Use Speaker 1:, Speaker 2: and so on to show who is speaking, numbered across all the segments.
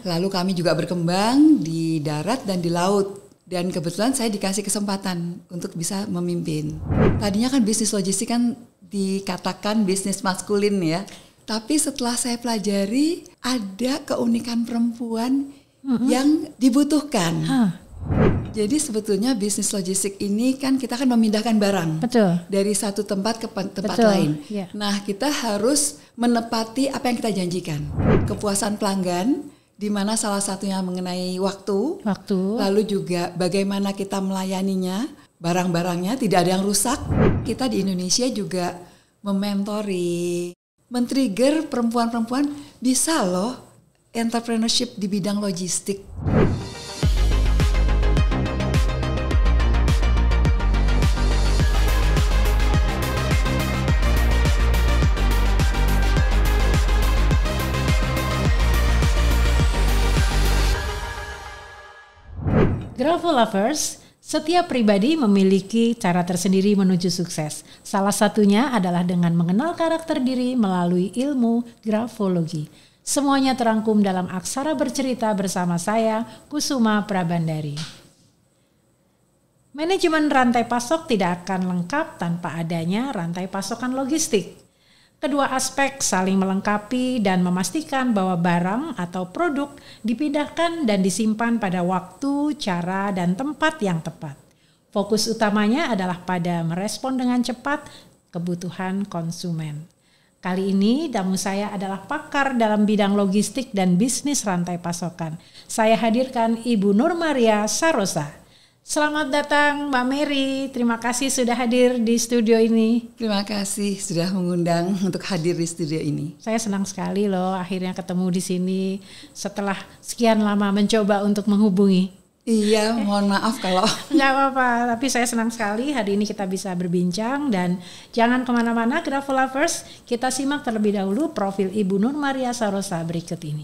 Speaker 1: Lalu kami juga berkembang di darat dan di laut. Dan kebetulan saya dikasih kesempatan untuk bisa memimpin. Tadinya kan bisnis logistik kan dikatakan bisnis maskulin ya. Tapi setelah saya pelajari ada keunikan perempuan yang dibutuhkan. Jadi sebetulnya bisnis logistik ini kan kita kan memindahkan barang.
Speaker 2: Betul.
Speaker 1: Dari satu tempat ke tempat
Speaker 2: Betul,
Speaker 1: lain.
Speaker 2: ya.
Speaker 1: Nah, kita harus menepati apa yang kita janjikan. Kepuasan pelanggan, di mana salah satunya mengenai waktu. Lalu juga bagaimana kita melayaninya, barang-barangnya tidak ada yang rusak. Kita di Indonesia juga mementori, men-trigger perempuan-perempuan bisa loh entrepreneurship di bidang logistik.
Speaker 2: Gravel Lovers, setiap pribadi memiliki cara tersendiri menuju sukses. Salah satunya adalah dengan mengenal karakter diri melalui ilmu grafologi. Semuanya terangkum dalam Aksara Bercerita bersama saya, Kusuma Prabandari. Manajemen rantai pasok tidak akan lengkap tanpa adanya rantai pasokan logistik. Kedua aspek saling melengkapi dan memastikan bahwa barang atau produk dipindahkan dan disimpan pada waktu, cara, dan tempat yang tepat. Fokus utamanya adalah pada merespon dengan cepat kebutuhan konsumen. Kali ini tamu saya adalah pakar dalam bidang logistik dan bisnis rantai pasokan. Saya hadirkan Ibu Nur Maria Sarosa. Selamat datang Mbak Mary, terima kasih sudah hadir di studio ini.
Speaker 1: Terima kasih sudah mengundang untuk hadir di studio ini.
Speaker 2: Saya senang sekali loh akhirnya ketemu di sini setelah sekian lama mencoba untuk menghubungi.
Speaker 1: Iya, mohon maaf kalau...
Speaker 2: Nggak apa-apa, tapi saya senang sekali hari ini kita bisa berbincang dan jangan kemana-mana Gravel Lovers, kita simak terlebih dahulu profil Ibu Nur Maria Sarosa berikut ini.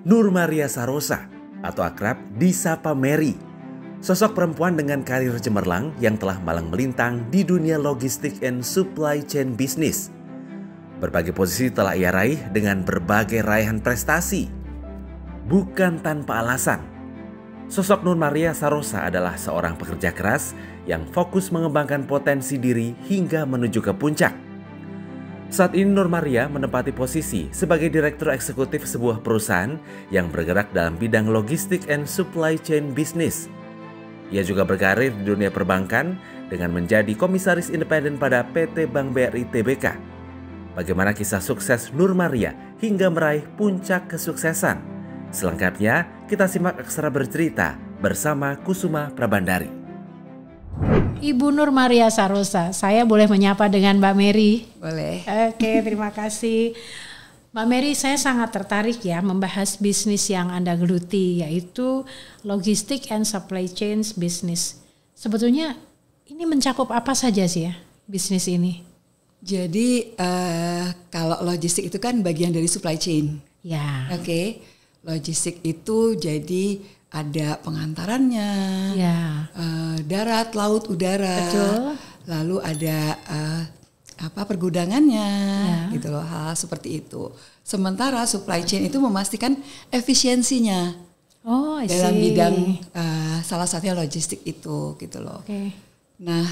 Speaker 3: Nur Maria Sarosa atau akrab disapa Mary. Sosok perempuan dengan karir cemerlang yang telah malang melintang di dunia logistik and supply chain business. Berbagai posisi telah ia raih dengan berbagai raihan prestasi. Bukan tanpa alasan, sosok Nur Maria Sarosa adalah seorang pekerja keras yang fokus mengembangkan potensi diri hingga menuju ke puncak. Saat ini Nur Maria menempati posisi sebagai Direktur Eksekutif sebuah perusahaan yang bergerak dalam bidang logistik and supply chain business. Ia juga berkarir di dunia perbankan dengan menjadi komisaris independen pada PT Bank BRI Tbk. Bagaimana kisah sukses Nur Maria hingga meraih puncak kesuksesan? Selengkapnya kita simak Aksara Bercerita bersama Kusuma Prabandari.
Speaker 2: Ibu Nur Maria Sarosa, saya boleh menyapa dengan Mbak Mary?
Speaker 1: Boleh.
Speaker 2: Oke, terima kasih. Mbak Mary, saya sangat tertarik ya membahas bisnis yang Anda geluti, yaitu logistik and supply chain business. Sebetulnya ini mencakup apa saja sih ya bisnis ini?
Speaker 1: Jadi kalau logistik itu kan bagian dari supply chain.
Speaker 2: Ya.
Speaker 1: Oke. Logistik itu jadi ada pengantarannya,
Speaker 2: ya.
Speaker 1: Darat, laut, udara.
Speaker 2: Betul.
Speaker 1: Lalu ada pergudangannya, gitu loh, hal seperti itu. Sementara supply chain itu memastikan efisiensinya dalam bidang salah satunya logistik itu, gitu loh.
Speaker 2: Okay.
Speaker 1: Nah,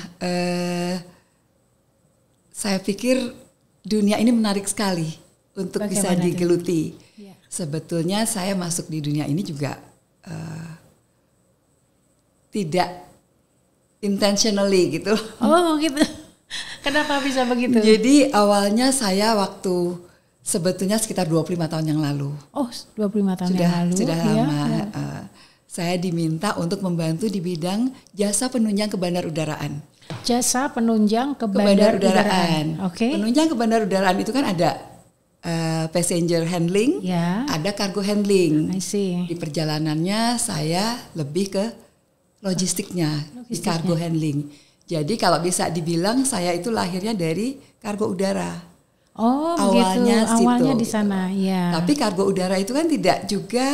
Speaker 1: saya pikir dunia ini menarik sekali untuk bisa digeluti.
Speaker 2: Ya.
Speaker 1: Sebetulnya saya masuk di dunia ini juga tidak intentionally gitu.
Speaker 2: Oh gitu. Kenapa bisa begitu?
Speaker 1: Jadi awalnya saya waktu sebetulnya sekitar 25 tahun yang lalu.
Speaker 2: Oh, 25 tahun yang lalu.
Speaker 1: Sudah lama. Saya diminta untuk membantu di bidang jasa penunjang ke bandar udaraan.
Speaker 2: Jasa penunjang ke bandar udaraan. Oke.
Speaker 1: Penunjang ke bandar udaraan itu kan ada passenger handling, ada cargo handling.
Speaker 2: I see.
Speaker 1: Di perjalanannya saya lebih ke logistiknya, di cargo handling. Jadi kalau bisa dibilang saya itu lahirnya dari kargo udara.
Speaker 2: Oh,
Speaker 1: awalnya
Speaker 2: gitu. Awalnya
Speaker 1: situ,
Speaker 2: di sana,
Speaker 1: gitu.
Speaker 2: Ya.
Speaker 1: Tapi kargo udara itu kan tidak juga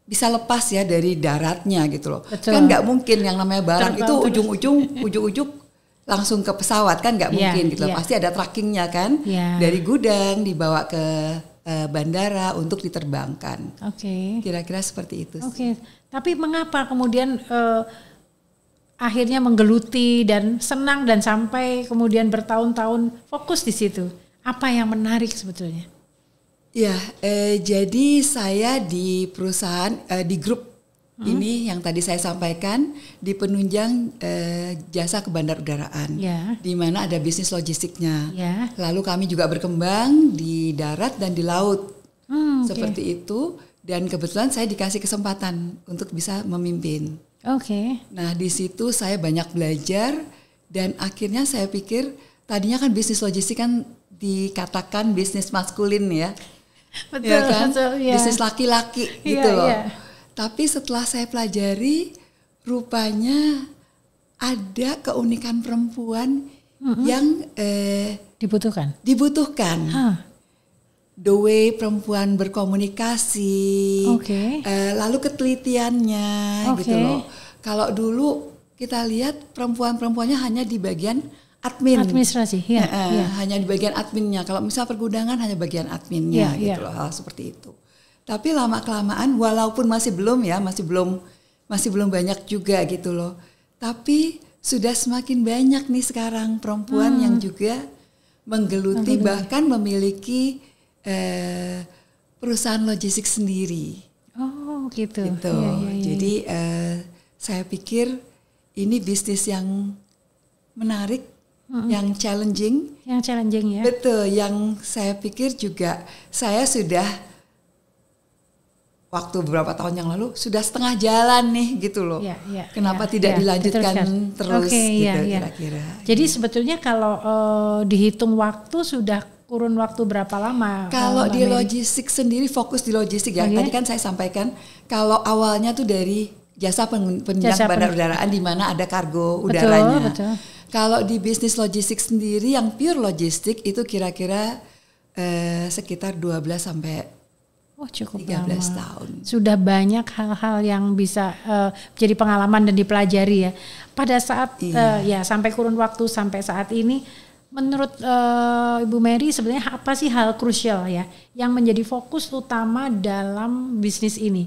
Speaker 1: bisa lepas ya dari daratnya gitu loh.
Speaker 2: Betul.
Speaker 1: Kan nggak mungkin yang namanya barang itu ujung-ujung langsung ke pesawat kan nggak mungkin gitu loh. Pasti ada trackingnya kan, dari gudang dibawa ke bandara untuk diterbangkan.
Speaker 2: Oke.
Speaker 1: Kira-kira seperti itu.
Speaker 2: Oke. Tapi mengapa kemudian akhirnya menggeluti dan senang dan sampai kemudian bertahun-tahun fokus di situ? Apa yang menarik sebetulnya?
Speaker 1: Ya, jadi saya di perusahaan di grup ini yang tadi saya sampaikan di penunjang jasa kebandarudaraan, di mana ada bisnis logistiknya. Lalu kami juga berkembang di darat dan di laut, seperti itu. Dan kebetulan saya dikasih kesempatan untuk bisa memimpin. Nah di situ saya banyak belajar dan akhirnya saya pikir tadinya kan bisnis logistik kan dikatakan bisnis maskulin ya.
Speaker 2: Betul,
Speaker 1: ya kan?
Speaker 2: betul, ya.
Speaker 1: Bisnis laki-laki gitu loh. Tapi setelah saya pelajari, rupanya ada keunikan perempuan yang
Speaker 2: dibutuhkan.
Speaker 1: The way perempuan berkomunikasi, lalu ketelitiannya gitu loh. Kalau dulu kita lihat perempuannya hanya di bagian
Speaker 2: administrasi,
Speaker 1: hanya di bagian adminnya. Kalau misal pergudangan hanya bagian adminnya gitu loh, hal seperti itu. Tapi lama kelamaan, walaupun masih belum banyak juga gitu loh. Tapi sudah semakin banyak nih sekarang perempuan yang juga menggeluti bahkan memiliki perusahaan logistik sendiri.
Speaker 2: Oh gitu.
Speaker 1: Jadi saya pikir ini bisnis yang menarik, yang challenging.
Speaker 2: Yang challenging ya.
Speaker 1: Betul, yang saya pikir juga saya sudah waktu beberapa tahun yang lalu sudah setengah jalan nih gitu loh. Kenapa tidak dilanjutkan terus gitu kira-kira.
Speaker 2: Jadi sebetulnya kalau dihitung waktu sudah kurun waktu berapa lama?
Speaker 1: Kalau di logistik sendiri fokus di logistik ya. Tadi kan saya sampaikan kalau awalnya tuh dari jasa penunjang bandar-udaraan di mana ada kargo udaranya.
Speaker 2: Betul.
Speaker 1: Kalau di bisnis logistik sendiri yang pure logistik itu kira-kira sekitar 12 sampai
Speaker 2: cukup
Speaker 1: 13
Speaker 2: lama.
Speaker 1: tahun.
Speaker 2: Sudah banyak hal-hal yang bisa jadi pengalaman dan dipelajari ya. Pada saat sampai kurun waktu sampai saat ini, menurut Ibu Mary sebenarnya apa sih hal krusial ya yang menjadi fokus utama dalam bisnis ini?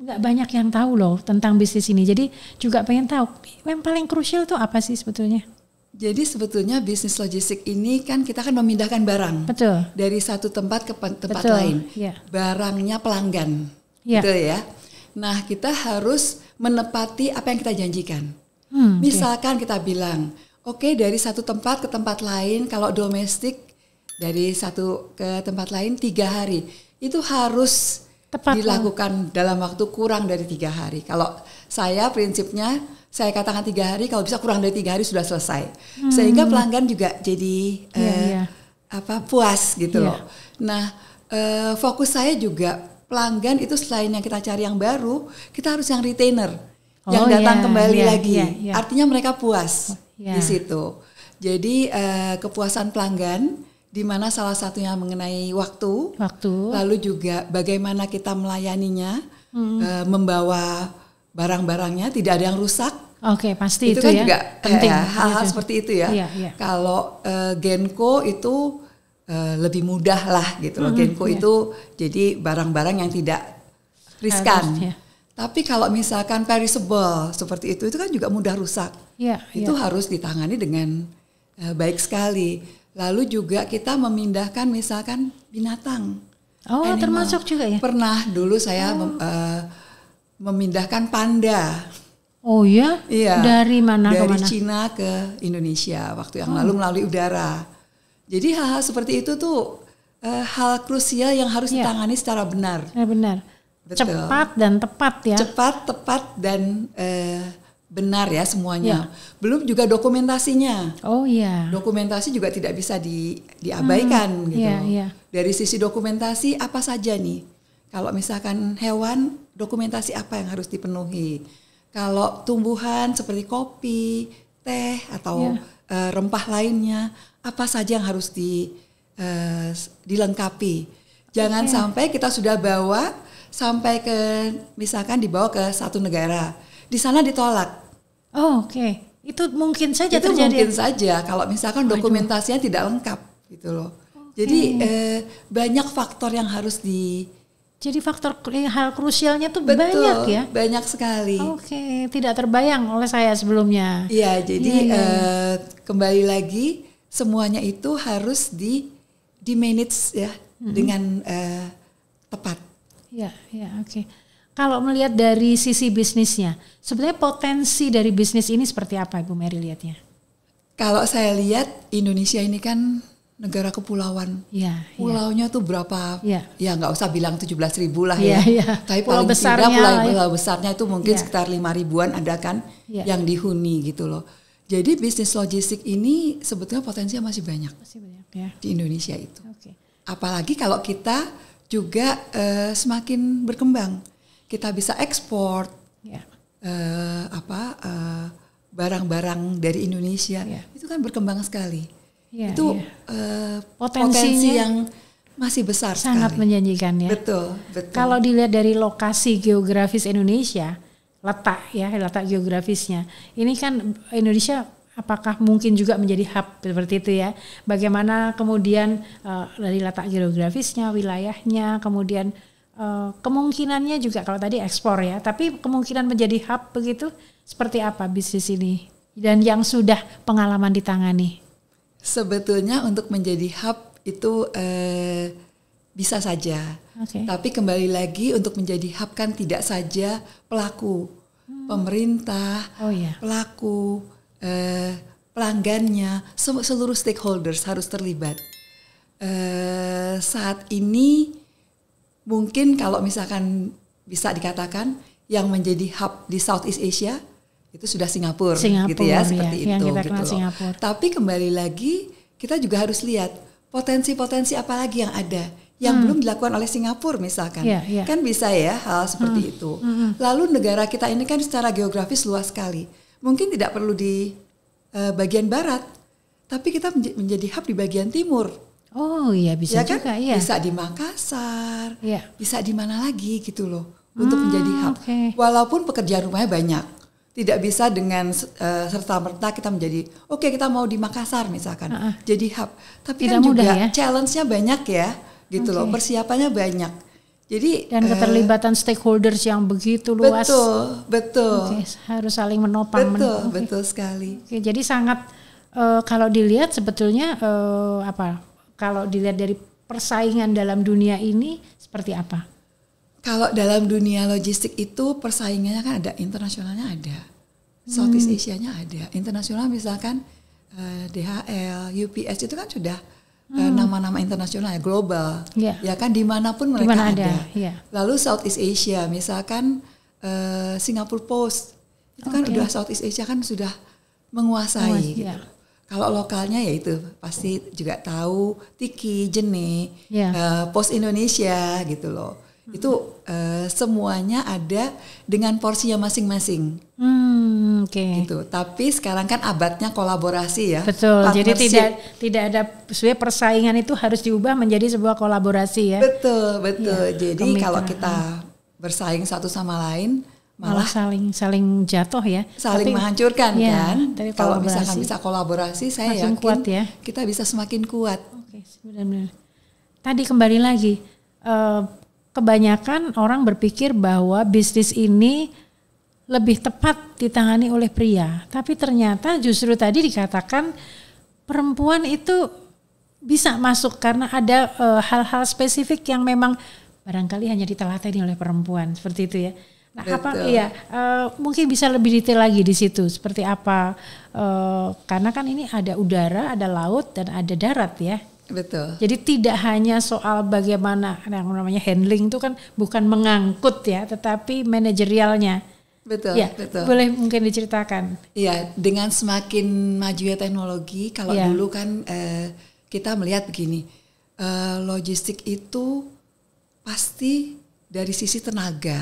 Speaker 2: Nggak banyak yang tahu loh tentang bisnis ini. Jadi juga pengen tahu yang paling krusial itu apa sih sebetulnya?
Speaker 1: Jadi sebetulnya bisnis logistik ini kan kita kan memindahkan barang.
Speaker 2: Betul.
Speaker 1: Dari satu tempat ke tempat lain. Barangnya pelanggan. Gitu ya. Nah, kita harus menepati apa yang kita janjikan. Misalkan kita bilang, oke, dari satu tempat ke tempat lain, kalau domestik dari satu ke tempat lain 3 hari. Itu harus dilakukan dalam waktu kurang dari 3 hari. Kalau saya prinsipnya saya katakan 3 hari, kalau bisa kurang dari 3 hari sudah selesai. Sehingga pelanggan juga jadi puas gitu loh. Nah, fokus saya juga pelanggan itu selain yang kita cari yang baru, kita harus yang retainer, yang datang kembali lagi. Artinya mereka puas di situ. Jadi kepuasan pelanggan, di mana salah satunya mengenai waktu, lalu juga bagaimana kita melayaninya, membawa barang-barangnya tidak ada yang rusak.
Speaker 2: Pasti itu
Speaker 1: kan
Speaker 2: ya.
Speaker 1: Juga
Speaker 2: penting.
Speaker 1: Hal-hal seperti itu ya. Kalau Genco itu lebih mudah lah gitu loh. Genco itu jadi barang-barang yang tidak riskan. Tapi kalau misalkan perishable seperti itu kan juga mudah rusak. Itu harus ditangani dengan baik sekali. Lalu juga kita memindahkan misalkan binatang.
Speaker 2: Animal. Termasuk juga ya?
Speaker 1: Pernah dulu saya memindahkan panda.
Speaker 2: Oh ya? Dari mana ke mana?
Speaker 1: Dari Cina ke Indonesia waktu yang lalu melalui udara. Jadi hal-hal seperti itu tuh hal krusial yang harus ditangani secara benar.
Speaker 2: Benar. Betul. Cepat dan tepat ya.
Speaker 1: Cepat, tepat dan benar ya semuanya. Belum juga dokumentasinya. Dokumentasi juga tidak bisa diabaikan gitu. Dari sisi dokumentasi apa saja nih? Kalau misalkan hewan, dokumentasi apa yang harus dipenuhi? Kalau tumbuhan seperti kopi, teh atau rempah lainnya, apa saja yang harus dilengkapi? Jangan sampai kita sudah bawa sampai ke misalkan dibawa ke satu negara, di sana ditolak.
Speaker 2: Itu mungkin saja
Speaker 1: itu
Speaker 2: terjadi.
Speaker 1: Mungkin saja kalau misalkan dokumentasinya tidak lengkap gitu loh. Jadi banyak faktor yang harus
Speaker 2: Jadi faktor hal krusialnya tuh
Speaker 1: betul,
Speaker 2: banyak ya?
Speaker 1: Banyak sekali.
Speaker 2: Oke, tidak terbayang oleh saya sebelumnya.
Speaker 1: Iya, jadi kembali lagi semuanya itu harus di manage ya dengan tepat.
Speaker 2: Ya, oke. Kalau melihat dari sisi bisnisnya, sebenarnya potensi dari bisnis ini seperti apa Ibu Mary lihatnya?
Speaker 1: Kalau saya lihat Indonesia ini kan negara kepulauan. Pulaunya tuh berapa? Ya nggak usah bilang 17.000 lah ya. Tapi
Speaker 2: pulau
Speaker 1: paling
Speaker 2: besarnya
Speaker 1: tidak pulau besarnya itu mungkin sekitar 5 ribuan ada kan yang dihuni gitu loh. Jadi bisnis logistik ini sebetulnya potensinya masih banyak
Speaker 2: ya.
Speaker 1: Di Indonesia itu. Apalagi kalau kita juga semakin berkembang, kita bisa ekspor barang-barang dari Indonesia itu kan berkembang sekali. Itu potensi yang masih besar
Speaker 2: sangat
Speaker 1: sekali.
Speaker 2: Menjanjikan ya.
Speaker 1: Betul.
Speaker 2: Kalau dilihat dari lokasi geografis Indonesia, letak geografisnya, ini kan Indonesia apakah mungkin juga menjadi hub seperti itu ya? Bagaimana kemudian dari letak geografisnya, wilayahnya, kemudian kemungkinannya juga kalau tadi ekspor ya, tapi kemungkinan menjadi hub begitu seperti apa bisnis ini dan yang sudah pengalaman ditangani?
Speaker 1: Sebetulnya untuk menjadi hub itu bisa saja, tapi kembali lagi untuk menjadi hub kan tidak saja pelaku, pemerintah, pelaku, pelanggannya, seluruh stakeholders harus terlibat. Saat ini mungkin kalau misalkan bisa dikatakan yang menjadi hub di Southeast Asia itu sudah Singapura gitu ya, seperti itu gitu loh. Tapi kembali lagi kita juga harus lihat potensi-potensi apa lagi yang ada yang belum dilakukan oleh Singapura misalkan. Kan bisa ya hal seperti itu. Lalu negara kita ini kan secara geografis luas sekali. Mungkin tidak perlu di bagian barat, tapi kita menjadi hub di bagian timur.
Speaker 2: Oh iya bisa ya juga kan?
Speaker 1: Bisa di Makassar, bisa di mana lagi gitu loh untuk menjadi hub. Walaupun pekerjaan rumahnya banyak. Tidak bisa dengan serta-merta kita menjadi kita mau di Makassar misalkan jadi hub, tapi tidak kan juga challenge-nya banyak ya gitu loh, persiapannya banyak. Jadi
Speaker 2: dan keterlibatan stakeholders yang begitu luas.
Speaker 1: Betul.
Speaker 2: Harus saling menopang.
Speaker 1: Betul sekali.
Speaker 2: Jadi sangat kalau dilihat sebetulnya kalau dilihat dari persaingan dalam dunia ini seperti apa?
Speaker 1: Kalau dalam dunia logistik itu persaingannya kan ada, internasionalnya ada, Southeast Asia-nya ada, internasional misalkan DHL, UPS itu kan sudah nama-nama internasional ya, global, ya kan dimanapun mereka ada. Lalu Southeast Asia misalkan Singapore Post itu kan udah Southeast Asia kan sudah menguasai gitu. Kalau lokalnya ya itu pasti juga tahu Tiki, Jene, Post Indonesia gitu loh. Itu semuanya ada dengan porsinya masing-masing. Gitu. Tapi sekarang kan abadnya kolaborasi ya.
Speaker 2: Betul. Jadi tidak ada sebenarnya persaingan itu harus diubah menjadi sebuah kolaborasi ya.
Speaker 1: Betul. Jadi kalau kita bersaing satu sama lain malah
Speaker 2: saling jatuh ya.
Speaker 1: Saling menghancurkan kan. Kalau
Speaker 2: kolaborasi.
Speaker 1: misalkan bisa kolaborasi, saya yakin
Speaker 2: kuat ya.
Speaker 1: Kita bisa semakin kuat.
Speaker 2: Benar-benar. Tadi kembali lagi. Kebanyakan orang berpikir bahwa bisnis ini lebih tepat ditangani oleh pria. Tapi ternyata justru tadi dikatakan perempuan itu bisa masuk karena ada hal-hal spesifik yang memang barangkali hanya ditelateni oleh perempuan. Seperti itu ya. Nah, mungkin bisa lebih detail lagi di situ. Seperti apa? Karena kan ini ada udara, ada laut, dan ada darat ya.
Speaker 1: Betul.
Speaker 2: Jadi tidak hanya soal bagaimana yang namanya handling itu kan bukan mengangkut ya, tetapi manajerialnya.
Speaker 1: Betul.
Speaker 2: Boleh mungkin diceritakan.
Speaker 1: Iya, dengan semakin majunya teknologi, kalau dulu kan kita melihat begini, logistik itu pasti dari sisi tenaga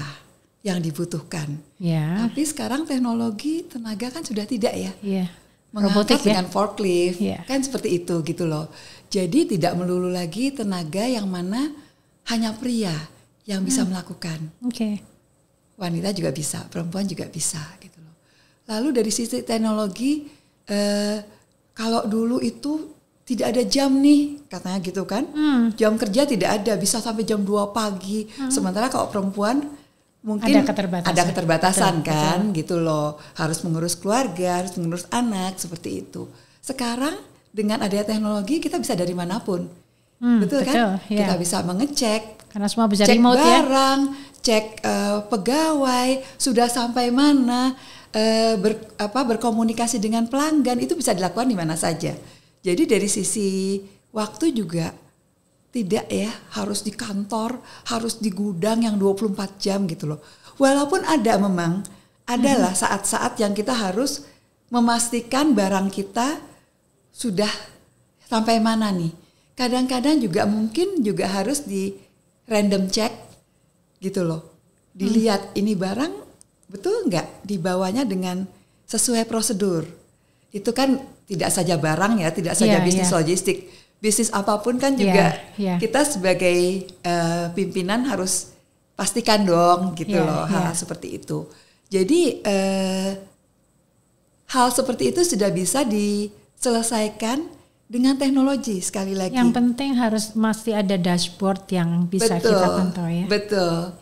Speaker 1: yang dibutuhkan. Tapi sekarang teknologi tenaga kan sudah tidak ya. Mengangkat dengan forklift, kan seperti itu gitu loh. Jadi tidak melulu lagi tenaga yang mana hanya pria yang bisa melakukan. Wanita juga bisa, perempuan juga bisa gitu loh. Lalu dari sisi teknologi, kalau dulu itu tidak ada jam nih katanya gitu kan. Jam kerja tidak ada, bisa sampai jam 2 pagi. Sementara kalau perempuan mungkin ada keterbatasan kan, betul. Gitu loh. Harus mengurus keluarga, harus mengurus anak, seperti itu. Sekarang dengan adanya teknologi kita bisa dari manapun. Betul kan? Ya. Kita bisa mengecek,
Speaker 2: karena semua bisa
Speaker 1: cek
Speaker 2: remote
Speaker 1: barang, cek pegawai, sudah sampai mana, berkomunikasi dengan pelanggan, itu bisa dilakukan di mana saja. Jadi dari sisi waktu juga tidak ya harus di kantor, harus di gudang yang 24 jam gitu loh. Walaupun memang adalah saat-saat yang kita harus memastikan barang kita sudah sampai mana nih. Kadang-kadang juga mungkin juga harus di random check gitu loh. Dilihat ini barang betul nggak dibawanya dengan sesuai prosedur. Itu kan tidak saja barang ya, tidak saja bisnis logistik. Bisnis apapun kan juga kita sebagai pimpinan harus pastikan dong gitu loh hal seperti itu. Jadi hal seperti itu sudah bisa diselesaikan dengan teknologi sekali lagi.
Speaker 2: Yang penting harus masih ada dashboard yang bisa kita pantau ya.
Speaker 1: Betul.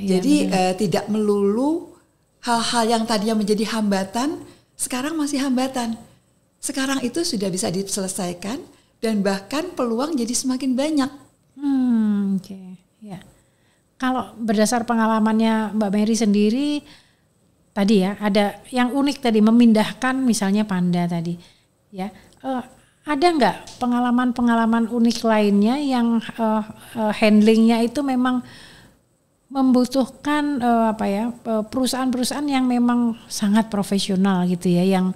Speaker 1: Jadi tidak melulu hal-hal yang tadinya menjadi hambatan sekarang masih hambatan. Sekarang itu sudah bisa diselesaikan dan bahkan peluang jadi semakin banyak.
Speaker 2: Ya. Kalau berdasar pengalamannya Mbak Mary sendiri tadi ya, ada yang unik tadi memindahkan misalnya panda tadi. Ya. Ada nggak pengalaman-pengalaman unik lainnya yang handlingnya itu memang membutuhkan perusahaan-perusahaan yang memang sangat profesional gitu ya, yang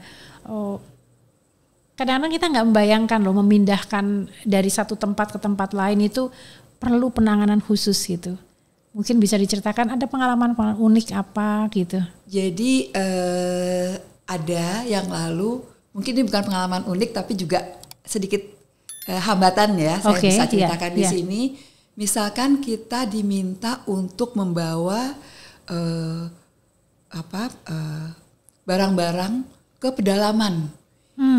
Speaker 2: kadang-kadang kita nggak membayangkan loh memindahkan dari satu tempat ke tempat lain itu perlu penanganan khusus gitu. Mungkin bisa diceritakan ada pengalaman unik apa gitu.
Speaker 1: Jadi ada yang lalu, mungkin ini bukan pengalaman unik tapi juga sedikit hambatan ya, saya bisa ceritakan di sini. Misalkan kita diminta untuk membawa barang-barang ke pedalaman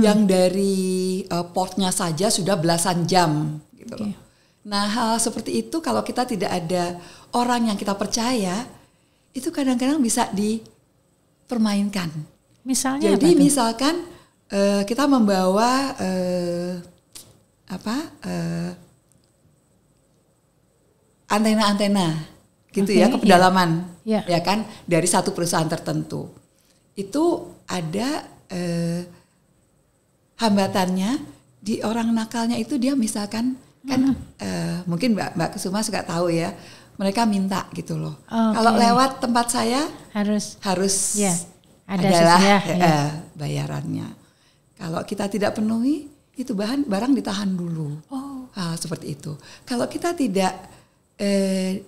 Speaker 1: yang dari portnya saja sudah belasan jam gitu loh. Nah, hal seperti itu kalau kita tidak ada orang yang kita percaya, itu kadang-kadang bisa dipermainkan.
Speaker 2: Misalnya
Speaker 1: jadi misalkan kita membawa antena-antena gitu ya ke pedalaman, ya kan, dari satu perusahaan tertentu. Itu ada hambatannya di orang nakalnya itu, dia misalkan kan mungkin Mbak Kusuma suka tahu ya, mereka minta gitu loh. Kalau lewat tempat saya harus adalah bayarannya. Kalau kita tidak penuhi, itu barang ditahan dulu. Seperti itu. Kalau kita tidak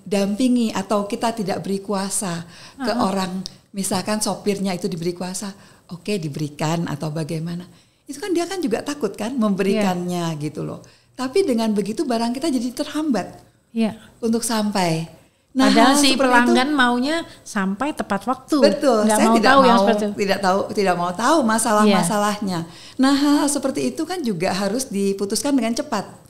Speaker 1: dampingi atau kita tidak beri kuasa ke orang, misalkan sopirnya itu diberi kuasa, oke, diberikan atau bagaimana. Itu kan dia kan juga takut kan memberikannya gitu loh. Tapi dengan begitu barang kita jadi terhambat untuk sampai.
Speaker 2: Nah, padahal si pelanggan maunya sampai tepat waktu.
Speaker 1: Betul, saya tidak mau tahu masalah-masalahnya. Nah, hal seperti itu kan juga harus diputuskan dengan cepat.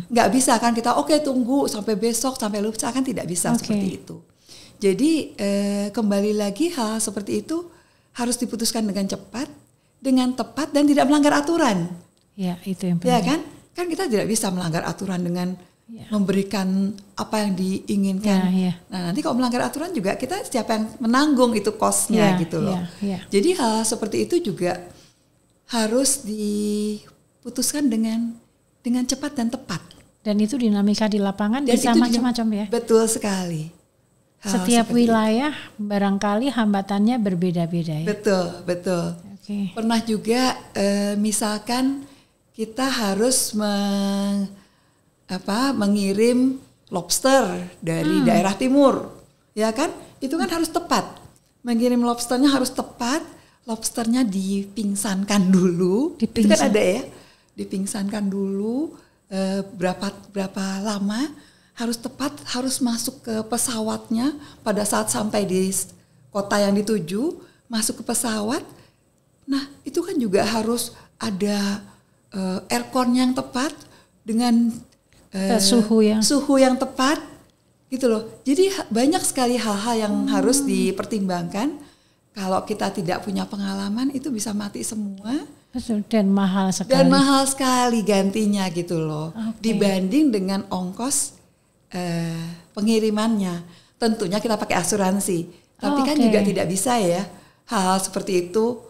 Speaker 1: Nggak bisa kan kita tunggu sampai besok, sampai lusa, kan tidak bisa seperti itu. Jadi kembali lagi hal seperti itu harus diputuskan dengan cepat, dengan tepat dan tidak melanggar aturan.
Speaker 2: Ya, itu yang penting.
Speaker 1: Ya kan? Kan kita tidak bisa melanggar aturan dengan memberikan apa yang diinginkan. Nah, nanti kalau melanggar aturan juga kita siapa yang menanggung itu cost-nya gitu loh. Jadi hal seperti itu juga harus diputuskan dengan cepat dan tepat.
Speaker 2: Dan itu dinamika di lapangan dan bisa macam-macam ya.
Speaker 1: Betul sekali.
Speaker 2: Setiap wilayah barangkali hambatannya berbeda-beda ya.
Speaker 1: Betul. Pernah juga misalkan kita harus mengirim lobster dari daerah timur, ya kan? Itu kan harus tepat. Mengirim lobsternya harus tepat. Lobsternya dipingsankan dulu. Itu kan ada ya. Dipingsankan dulu berapa lama, harus tepat, harus masuk ke pesawatnya pada saat sampai di kota yang dituju, masuk ke pesawat. Nah, itu kan juga harus ada aircon yang tepat dengan
Speaker 2: suhu
Speaker 1: yang tepat gitu loh. Jadi banyak sekali hal-hal yang harus dipertimbangkan. Kalau kita tidak punya pengalaman itu bisa mati semua.
Speaker 2: Betul, dan mahal sekali.
Speaker 1: Dan mahal sekali gantinya gitu loh. Dibanding dengan ongkos pengirimannya. Tentunya kita pakai asuransi. Tapi kan juga tidak bisa ya hal-hal seperti itu.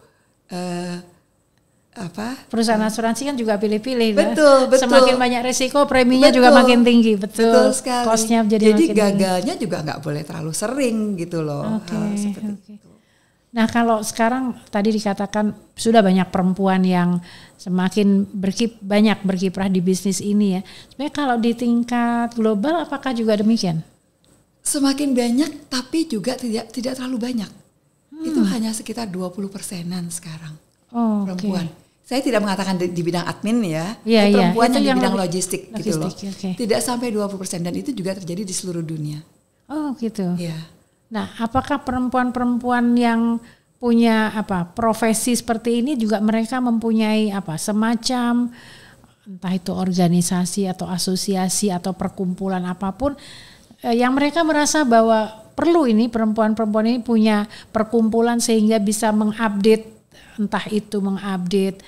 Speaker 2: Perusahaan asuransi kan juga pilih-pilih.
Speaker 1: Betul.
Speaker 2: Semakin banyak resiko, preminya juga makin tinggi. Betul
Speaker 1: sekali.
Speaker 2: Kosnya
Speaker 1: jadi
Speaker 2: makin
Speaker 1: gagalnya tinggi. Juga nggak boleh terlalu sering gitu loh.
Speaker 2: Itu. Nah kalau sekarang tadi dikatakan sudah banyak perempuan yang semakin banyak berkiprah di bisnis ini ya. Sebenarnya kalau di tingkat global apakah juga demikian?
Speaker 1: Semakin banyak tapi juga tidak terlalu banyak. Itu hanya sekitar 20%-an sekarang perempuan. Saya tidak mengatakan di bidang admin ya. Perempuan yang di bidang logistik gitu loh. Tidak sampai 20% dan itu juga terjadi di seluruh dunia.
Speaker 2: Oh gitu.
Speaker 1: Iya.
Speaker 2: Nah, apakah perempuan-perempuan yang punya profesi seperti ini juga mereka mempunyai semacam entah itu organisasi atau asosiasi atau perkumpulan apapun yang mereka merasa bahwa perlu ini perempuan-perempuan ini punya perkumpulan sehingga bisa mengupdate entah itu mengupdate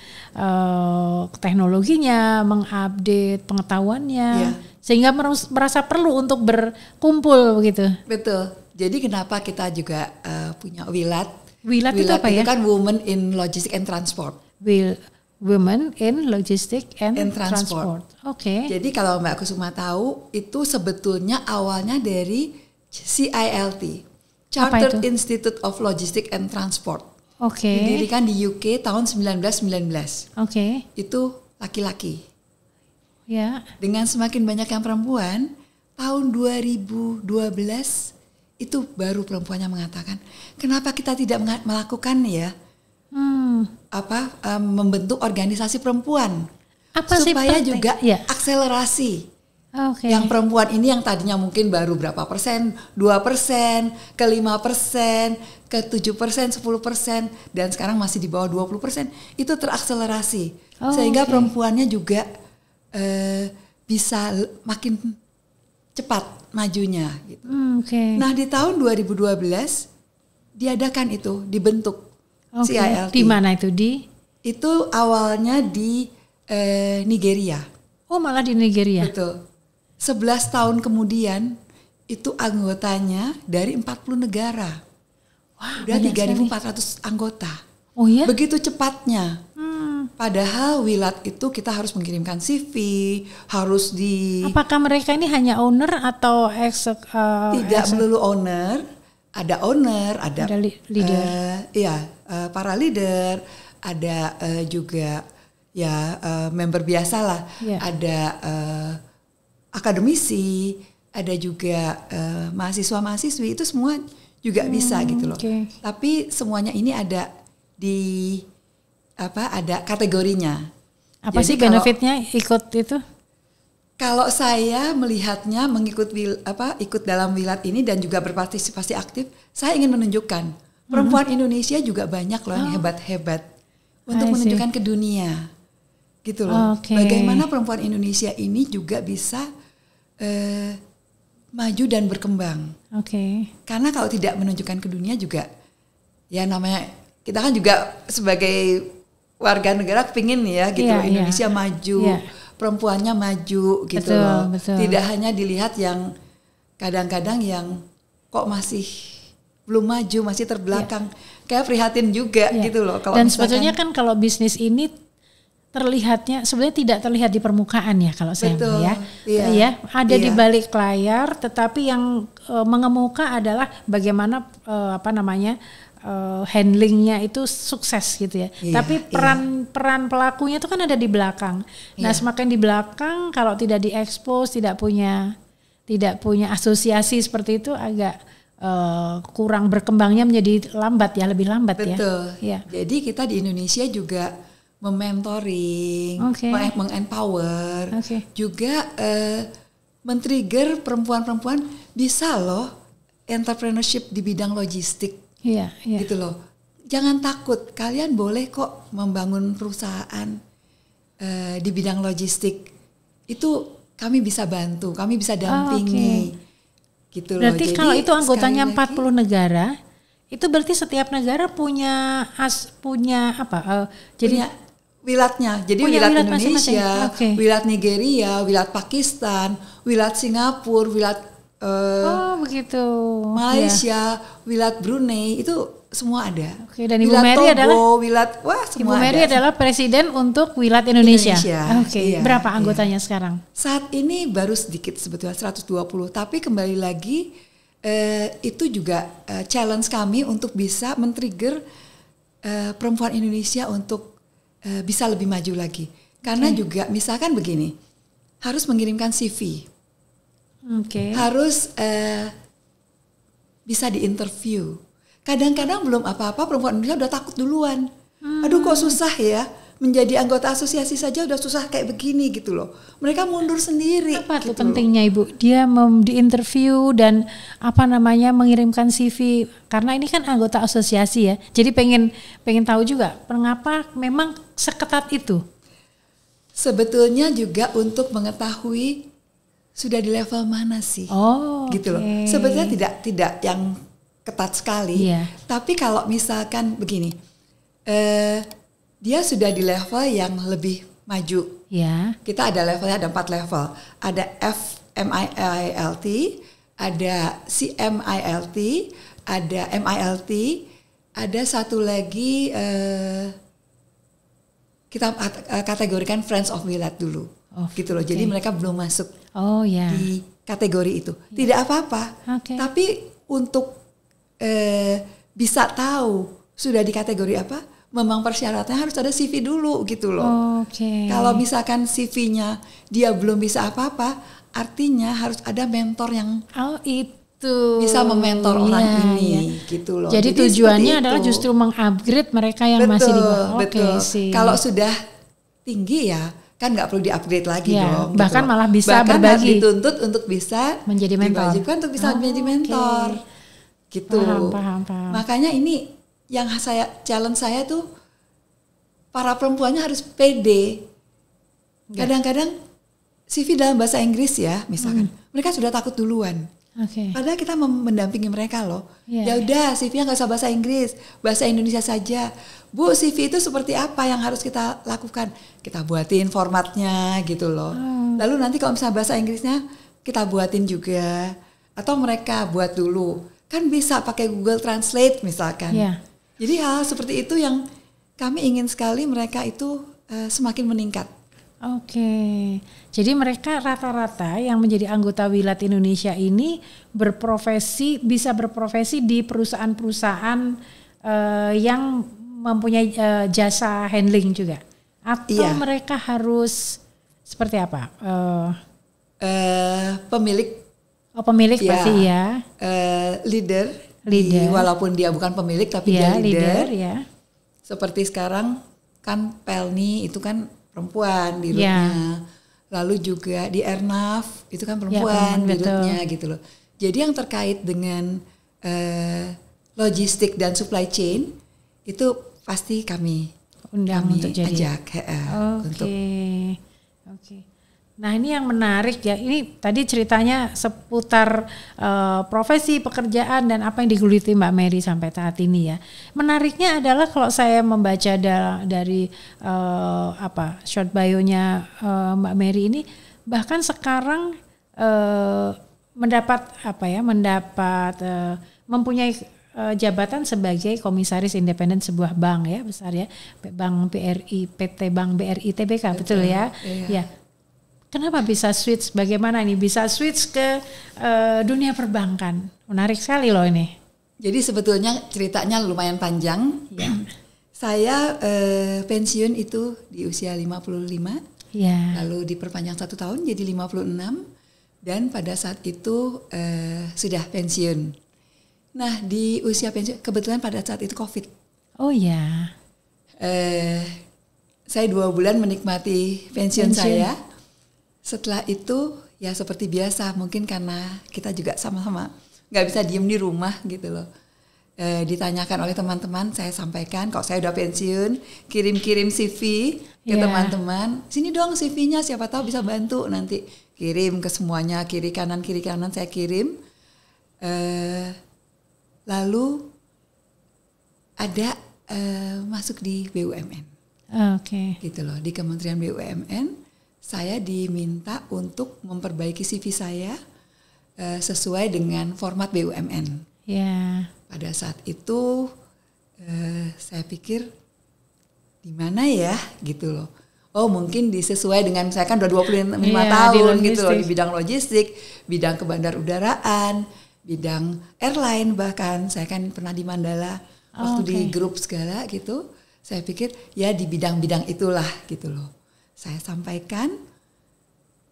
Speaker 2: teknologinya, mengupdate pengetahuannya, sehingga merasa perlu untuk berkumpul begitu.
Speaker 1: Betul. Jadi kenapa kita juga punya WILAT?
Speaker 2: WILAT itu apa ya?
Speaker 1: Itu kan Women in Logistics and Transport.
Speaker 2: Women in Logistics and Transport. Oke.
Speaker 1: Jadi kalau Mbak Kusuma tahu, itu sebetulnya awalnya dari CILT, Chartered Institute of Logistics and Transport. Didirikan di UK tahun 1919. Itu laki-laki.
Speaker 2: Ya.
Speaker 1: Dengan semakin banyak yang perempuan, tahun 2012 itu baru perempuannya mengatakan, kenapa kita tidak melakukan ya membentuk organisasi perempuan supaya juga akselerasi. Yang perempuan ini yang tadinya mungkin baru berapa persen, 2%, ke 5%, ke 7%, 10%, dan sekarang masih di bawah 20%, itu terakselerasi. Sehingga perempuannya juga bisa makin cepat majunya gitu. Nah di tahun 2012 diadakan itu, dibentuk CILT.
Speaker 2: Di mana itu
Speaker 1: Itu awalnya di Nigeria.
Speaker 2: Oh malah di Nigeria.
Speaker 1: Betul. 11 tahun kemudian itu anggotanya dari 40 negara.
Speaker 2: Wah,
Speaker 1: udah 3.400 anggota.
Speaker 2: Oh ya?
Speaker 1: Begitu cepatnya. Padahal WILAT itu kita harus mengirimkan CV, harus
Speaker 2: Apakah mereka ini hanya owner atau
Speaker 1: tidak melulu owner, ada leader. Para leader, ada juga member biasa lah. Ada akademisi, ada juga mahasiswa-mahasiswi, itu semua juga bisa gitu loh. Tapi semuanya ini ada ada kategorinya.
Speaker 2: Apa sih benefitnya ikut itu?
Speaker 1: Kalau saya melihatnya ikut dalam WILAT ini dan juga berpartisipasi aktif, saya ingin menunjukkan perempuan Indonesia juga banyak loh yang hebat-hebat untuk menunjukkan ke dunia, gitu loh. Bagaimana perempuan Indonesia ini juga bisa maju dan berkembang. Karena kalau tidak menunjukkan ke dunia juga, ya namanya kita kan juga sebagai warga negara kepingin ya gitu Indonesia maju, perempuannya maju gitu loh. Tidak hanya dilihat yang kadang-kadang yang kok masih belum maju, masih terbelakang. Kayak prihatin juga gitu loh.
Speaker 2: Dan sebetulnya kan kalau bisnis ini terlihatnya sebenarnya tidak terlihat di permukaan ya kalau saya ada di balik layar, tetapi yang mengemuka adalah bagaimana handlingnya itu sukses gitu ya. Tapi peran pelakunya itu kan ada di belakang. Nah, semakin di belakang kalau tidak diekspos, tidak punya asosiasi seperti itu agak kurang berkembangnya menjadi lebih lambat.
Speaker 1: Betul. Ya. Jadi kita di Indonesia juga mementoring, mengempower, juga men-trigger perempuan-perempuan bisa loh entrepreneurship di bidang logistik. Gitu loh. Jangan takut, kalian boleh kok membangun perusahaan. di bidang logistik itu kami bisa bantu, kami bisa dampingi, gitu loh.
Speaker 2: Berarti
Speaker 1: jadi,
Speaker 2: kalau itu anggotanya
Speaker 1: sekali
Speaker 2: 40 negara, itu berarti setiap negara punya jadi
Speaker 1: punya wilayahnya. Jadi
Speaker 2: punya
Speaker 1: wilayah
Speaker 2: wilayah masing-masing.
Speaker 1: Indonesia, wilayah Nigeria, wilayah Pakistan, wilayah Singapura, wilayah
Speaker 2: begitu.
Speaker 1: Malaysia, wilayah Brunei, itu semua ada.
Speaker 2: Oke, dan Ibu
Speaker 1: wilayah
Speaker 2: Mary
Speaker 1: Togo,
Speaker 2: adalah
Speaker 1: semua
Speaker 2: Ibu Mary
Speaker 1: ada.
Speaker 2: adalah presiden untuk wilayah Indonesia. Oke,
Speaker 1: Iya,
Speaker 2: berapa anggotanya sekarang?
Speaker 1: Saat ini baru sedikit sebetulnya 120, tapi kembali lagi itu juga challenge kami untuk bisa men-trigger perempuan Indonesia untuk bisa lebih maju lagi. Karena juga misalkan begini, harus mengirimkan CV. Harus bisa diinterview. Kadang-kadang belum apa-apa perempuan Indonesia udah takut duluan. Aduh kok susah ya, menjadi anggota asosiasi saja udah susah kayak begini gitu loh. Mereka mundur sendiri.
Speaker 2: Apa
Speaker 1: gitu
Speaker 2: tuh pentingnya Ibu? Dia diinterview dan mengirimkan CV, karena ini kan anggota asosiasi ya. Jadi pengen tahu juga mengapa memang seketat itu.
Speaker 1: Sebetulnya juga untuk mengetahui sudah di level mana sih, gitu loh. Sebetulnya tidak yang ketat sekali, tapi kalau misalkan begini, dia sudah di level yang lebih maju. Kita ada levelnya, ada 4 level, ada FMILT, ada CMILT, ada MILT, ada satu lagi kita kategorikan Friends of Wilayah dulu. Gitu loh. Jadi mereka belum masuk di kategori itu. Tidak apa-apa. Tapi untuk bisa tahu sudah di kategori apa, memang persyaratannya harus ada CV dulu gitu loh. Kalau misalkan CV-nya dia belum bisa apa-apa, artinya harus ada mentor yang bisa mementor orang ini gitu loh.
Speaker 2: Jadi tujuannya adalah justru mengupgrade mereka yang masih di bawah.
Speaker 1: Betul. Kalau sudah tinggi ya kan nggak perlu di-upgrade lagi dong.
Speaker 2: Bahkan
Speaker 1: gitu
Speaker 2: malah bisa
Speaker 1: bahkan
Speaker 2: berbagi.
Speaker 1: dituntut untuk bisa
Speaker 2: menjadi mentor.
Speaker 1: Diwajibkan untuk bisa menjadi mentor. Gitu.
Speaker 2: Paham.
Speaker 1: Makanya ini yang challenge saya tuh para perempuannya harus pede. Kadang-kadang CV dalam bahasa Inggris ya, misalkan. Mereka sudah takut duluan. Padahal kita mendampingi mereka loh. Ya udah, CV-nya nggak usah bahasa Inggris, bahasa Indonesia saja. Bu, CV itu seperti apa yang harus kita lakukan? Kita buatin formatnya gitu loh. Lalu nanti kalau misalnya bahasa Inggrisnya kita buatin juga, atau mereka buat dulu. Kan bisa pakai Google Translate misalkan. Jadi hal seperti itu yang kami ingin sekali mereka itu semakin meningkat.
Speaker 2: Jadi mereka rata-rata yang menjadi anggota Wilat Indonesia ini bisa berprofesi di perusahaan-perusahaan yang mempunyai jasa handling juga, atau mereka harus seperti apa?
Speaker 1: Pemilik
Speaker 2: pasti ya.
Speaker 1: Leader. Walaupun dia bukan pemilik tapi dia leader. Seperti sekarang kan Pelni itu kan perempuan di rootnya. Lalu juga di Airnav itu kan perempuan di rootnya gitu loh. Jadi yang terkait dengan logistik dan supply chain itu pasti kami
Speaker 2: untuk
Speaker 1: ajak untuk.
Speaker 2: Nah ini yang menarik ya, ini tadi ceritanya seputar profesi, pekerjaan dan apa yang digeluti Mbak Mary sampai saat ini ya. Menariknya adalah kalau saya membaca dari short bio-nya Mbak Mary ini, bahkan sekarang mempunyai jabatan sebagai komisaris independen sebuah bank ya besar ya, Bank BRI, PT Bank BRI Tbk, betul ya? Ya. Kenapa bisa switch? Bagaimana ini bisa switch ke dunia perbankan? Menarik sekali loh ini.
Speaker 1: Jadi sebetulnya ceritanya lumayan panjang. Saya pensiun itu di usia 55. Lalu diperpanjang 1 tahun jadi 56. Dan pada saat itu sudah pensiun. Nah di usia pensiun kebetulan pada saat itu COVID. Saya 2 bulan menikmati pensiun saya. Setelah itu ya seperti biasa, mungkin karena kita juga sama-sama nggak bisa diem di rumah gitu loh. ditanyakan oleh teman-teman, saya sampaikan kalau saya udah pensiun, kirim-kirim CV ke teman-teman. Sini dong CV-nya, siapa tahu bisa bantu nanti. Kirim ke semuanya, kiri kanan saya kirim. Lalu ada masuk di BUMN.
Speaker 2: Oke.
Speaker 1: Gitu loh, di Kementerian BUMN saya diminta untuk memperbaiki CV saya sesuai dengan format BUMN.
Speaker 2: Ya.
Speaker 1: Pada saat itu saya pikir di mana ya gitu loh. Oh mungkin disesuai dengan saya kan udah 25 tahun gitu loh di bidang logistik, bidang kebandarudaraan, bidang airline bahkan saya kan pernah di Mandala waktu di grup segala gitu. Saya pikir ya di bidang-bidang itulah gitu loh. Saya sampaikan,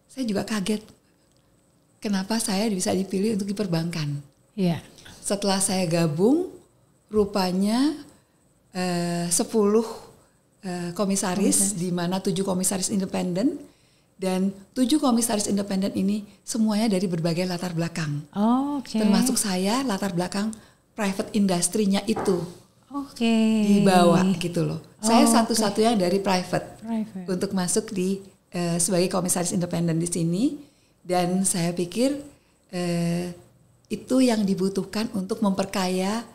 Speaker 1: saya juga kaget kenapa saya bisa dipilih untuk di perbankan.
Speaker 2: Iya.
Speaker 1: Setelah saya gabung, rupanya 10 komisaris, di mana 7 komisaris independen, dan 7 komisaris independen ini semuanya dari berbagai latar belakang. Termasuk saya latar belakang private industry-nya itu dibawa gitu loh. Saya satu-satunya dari private untuk masuk di sebagai komisaris independen di sini, dan saya pikir itu yang dibutuhkan untuk memperkaya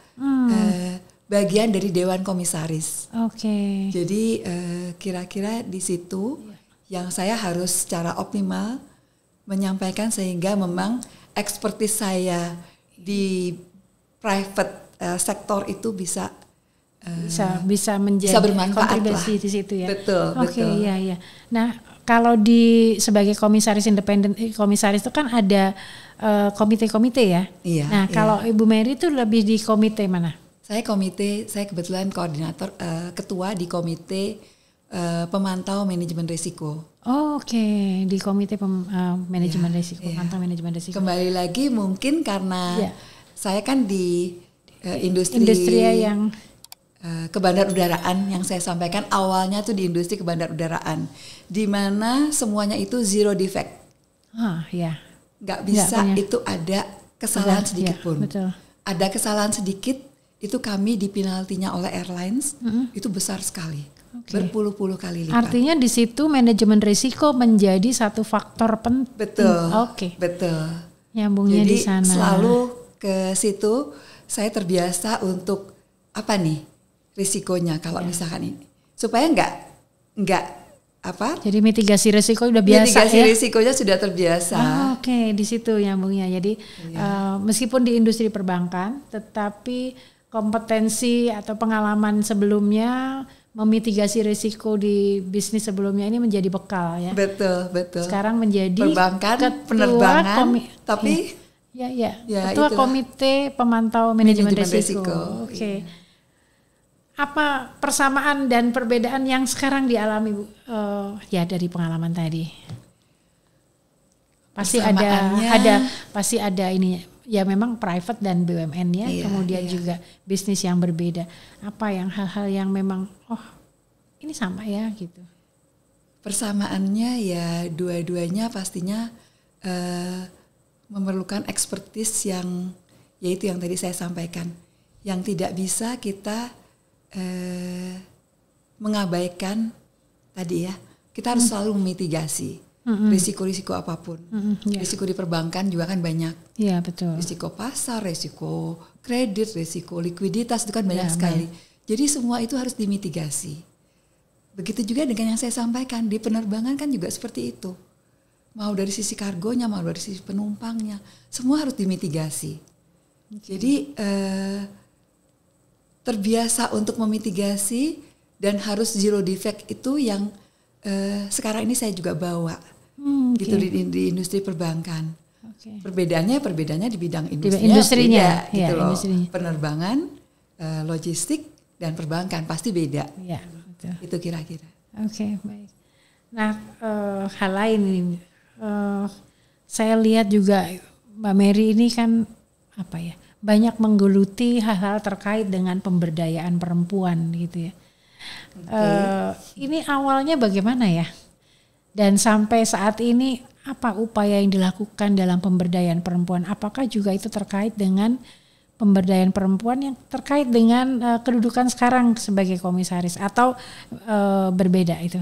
Speaker 1: bagian dari Dewan Komisaris. Jadi kira-kira di situ yang saya harus secara optimal menyampaikan sehingga memang ekspertis saya di private sektor itu bisa menjadi
Speaker 2: bermanfaat kontribusi
Speaker 1: lah.
Speaker 2: Di situ ya.
Speaker 1: Betul.
Speaker 2: Iya. Nah, kalau sebagai komisaris independen, komisaris itu kan ada komite-komite ya.
Speaker 1: Iya.
Speaker 2: Nah, kalau Ibu Mary itu lebih di komite mana?
Speaker 1: Saya kebetulan koordinator ketua di komite pemantau manajemen risiko.
Speaker 2: Di komite manajemen risiko, pemantau manajemen risiko.
Speaker 1: Kembali lagi mungkin karena saya kan di industri
Speaker 2: yang
Speaker 1: kebandarudaraan yang saya sampaikan awalnya tuh di industri kebandarudaraan, di mana semuanya itu zero defect. Nggak bisa itu ada kesalahan sedikit pun.
Speaker 2: Betul.
Speaker 1: Ada kesalahan sedikit itu kami dipinaltinya oleh airlines itu besar sekali, berpuluh-puluh kali lipat.
Speaker 2: Artinya di situ manajemen risiko menjadi satu faktor penting.
Speaker 1: Betul. Betul.
Speaker 2: Nyambungnya di sana.
Speaker 1: Jadi selalu ke situ saya terbiasa untuk apa nih risikonya kalau misalkan ini supaya nggak apa?
Speaker 2: Jadi mitigasi risiko udah biasa.
Speaker 1: Mitigasi risikonya sudah terbiasa.
Speaker 2: Di situ nyambungnya. Jadi meskipun di industri perbankan, tetapi kompetensi atau pengalaman sebelumnya memitigasi risiko di bisnis sebelumnya ini menjadi bekal ya.
Speaker 1: Betul.
Speaker 2: Sekarang menjadi
Speaker 1: perbankan, penerbangan, tapi
Speaker 2: ketua komite pemantau manajemen risiko. Apa persamaan dan perbedaan yang sekarang dialami Bu? Dari pengalaman tadi. Pasti ada ininya. Ya memang private dan BUMN ya, kemudian juga bisnis yang berbeda. Apa yang hal-hal yang memang ini sama ya gitu.
Speaker 1: Persamaannya ya dua-duanya pastinya memerlukan ekspertis yang yaitu yang tadi saya sampaikan, yang tidak bisa kita mengabaikan tadi ya. Kita harus selalu memitigasi risiko-risiko apapun. Risiko di perbankan juga kan banyak.
Speaker 2: Iya, betul.
Speaker 1: Risiko pasar, risiko kredit, risiko likuiditas itu kan banyak sekali. Jadi semua itu harus dimitigasi. Begitu juga dengan yang saya sampaikan di penerbangan kan juga seperti itu. Mau dari sisi kargonya, mau dari sisi penumpangnya, semua harus dimitigasi. Jadi terbiasa untuk memitigasi dan harus zero defect itu yang sekarang ini saya juga bawa gitu di industri perbankan. Perbedaannya di bidang industrinya beda, gitu loh. Penerbangan, logistik dan perbankan pasti beda.
Speaker 2: Iya, betul.
Speaker 1: Itu kira-kira.
Speaker 2: Baik. Nah, hal lain ini saya lihat juga Mbak Mary ini kan banyak menggeluti hal-hal terkait dengan pemberdayaan perempuan gitu ya. Ini awalnya bagaimana ya? Dan sampai saat ini apa upaya yang dilakukan dalam pemberdayaan perempuan? Apakah juga itu terkait dengan pemberdayaan perempuan yang terkait dengan kedudukan sekarang sebagai komisaris atau berbeda itu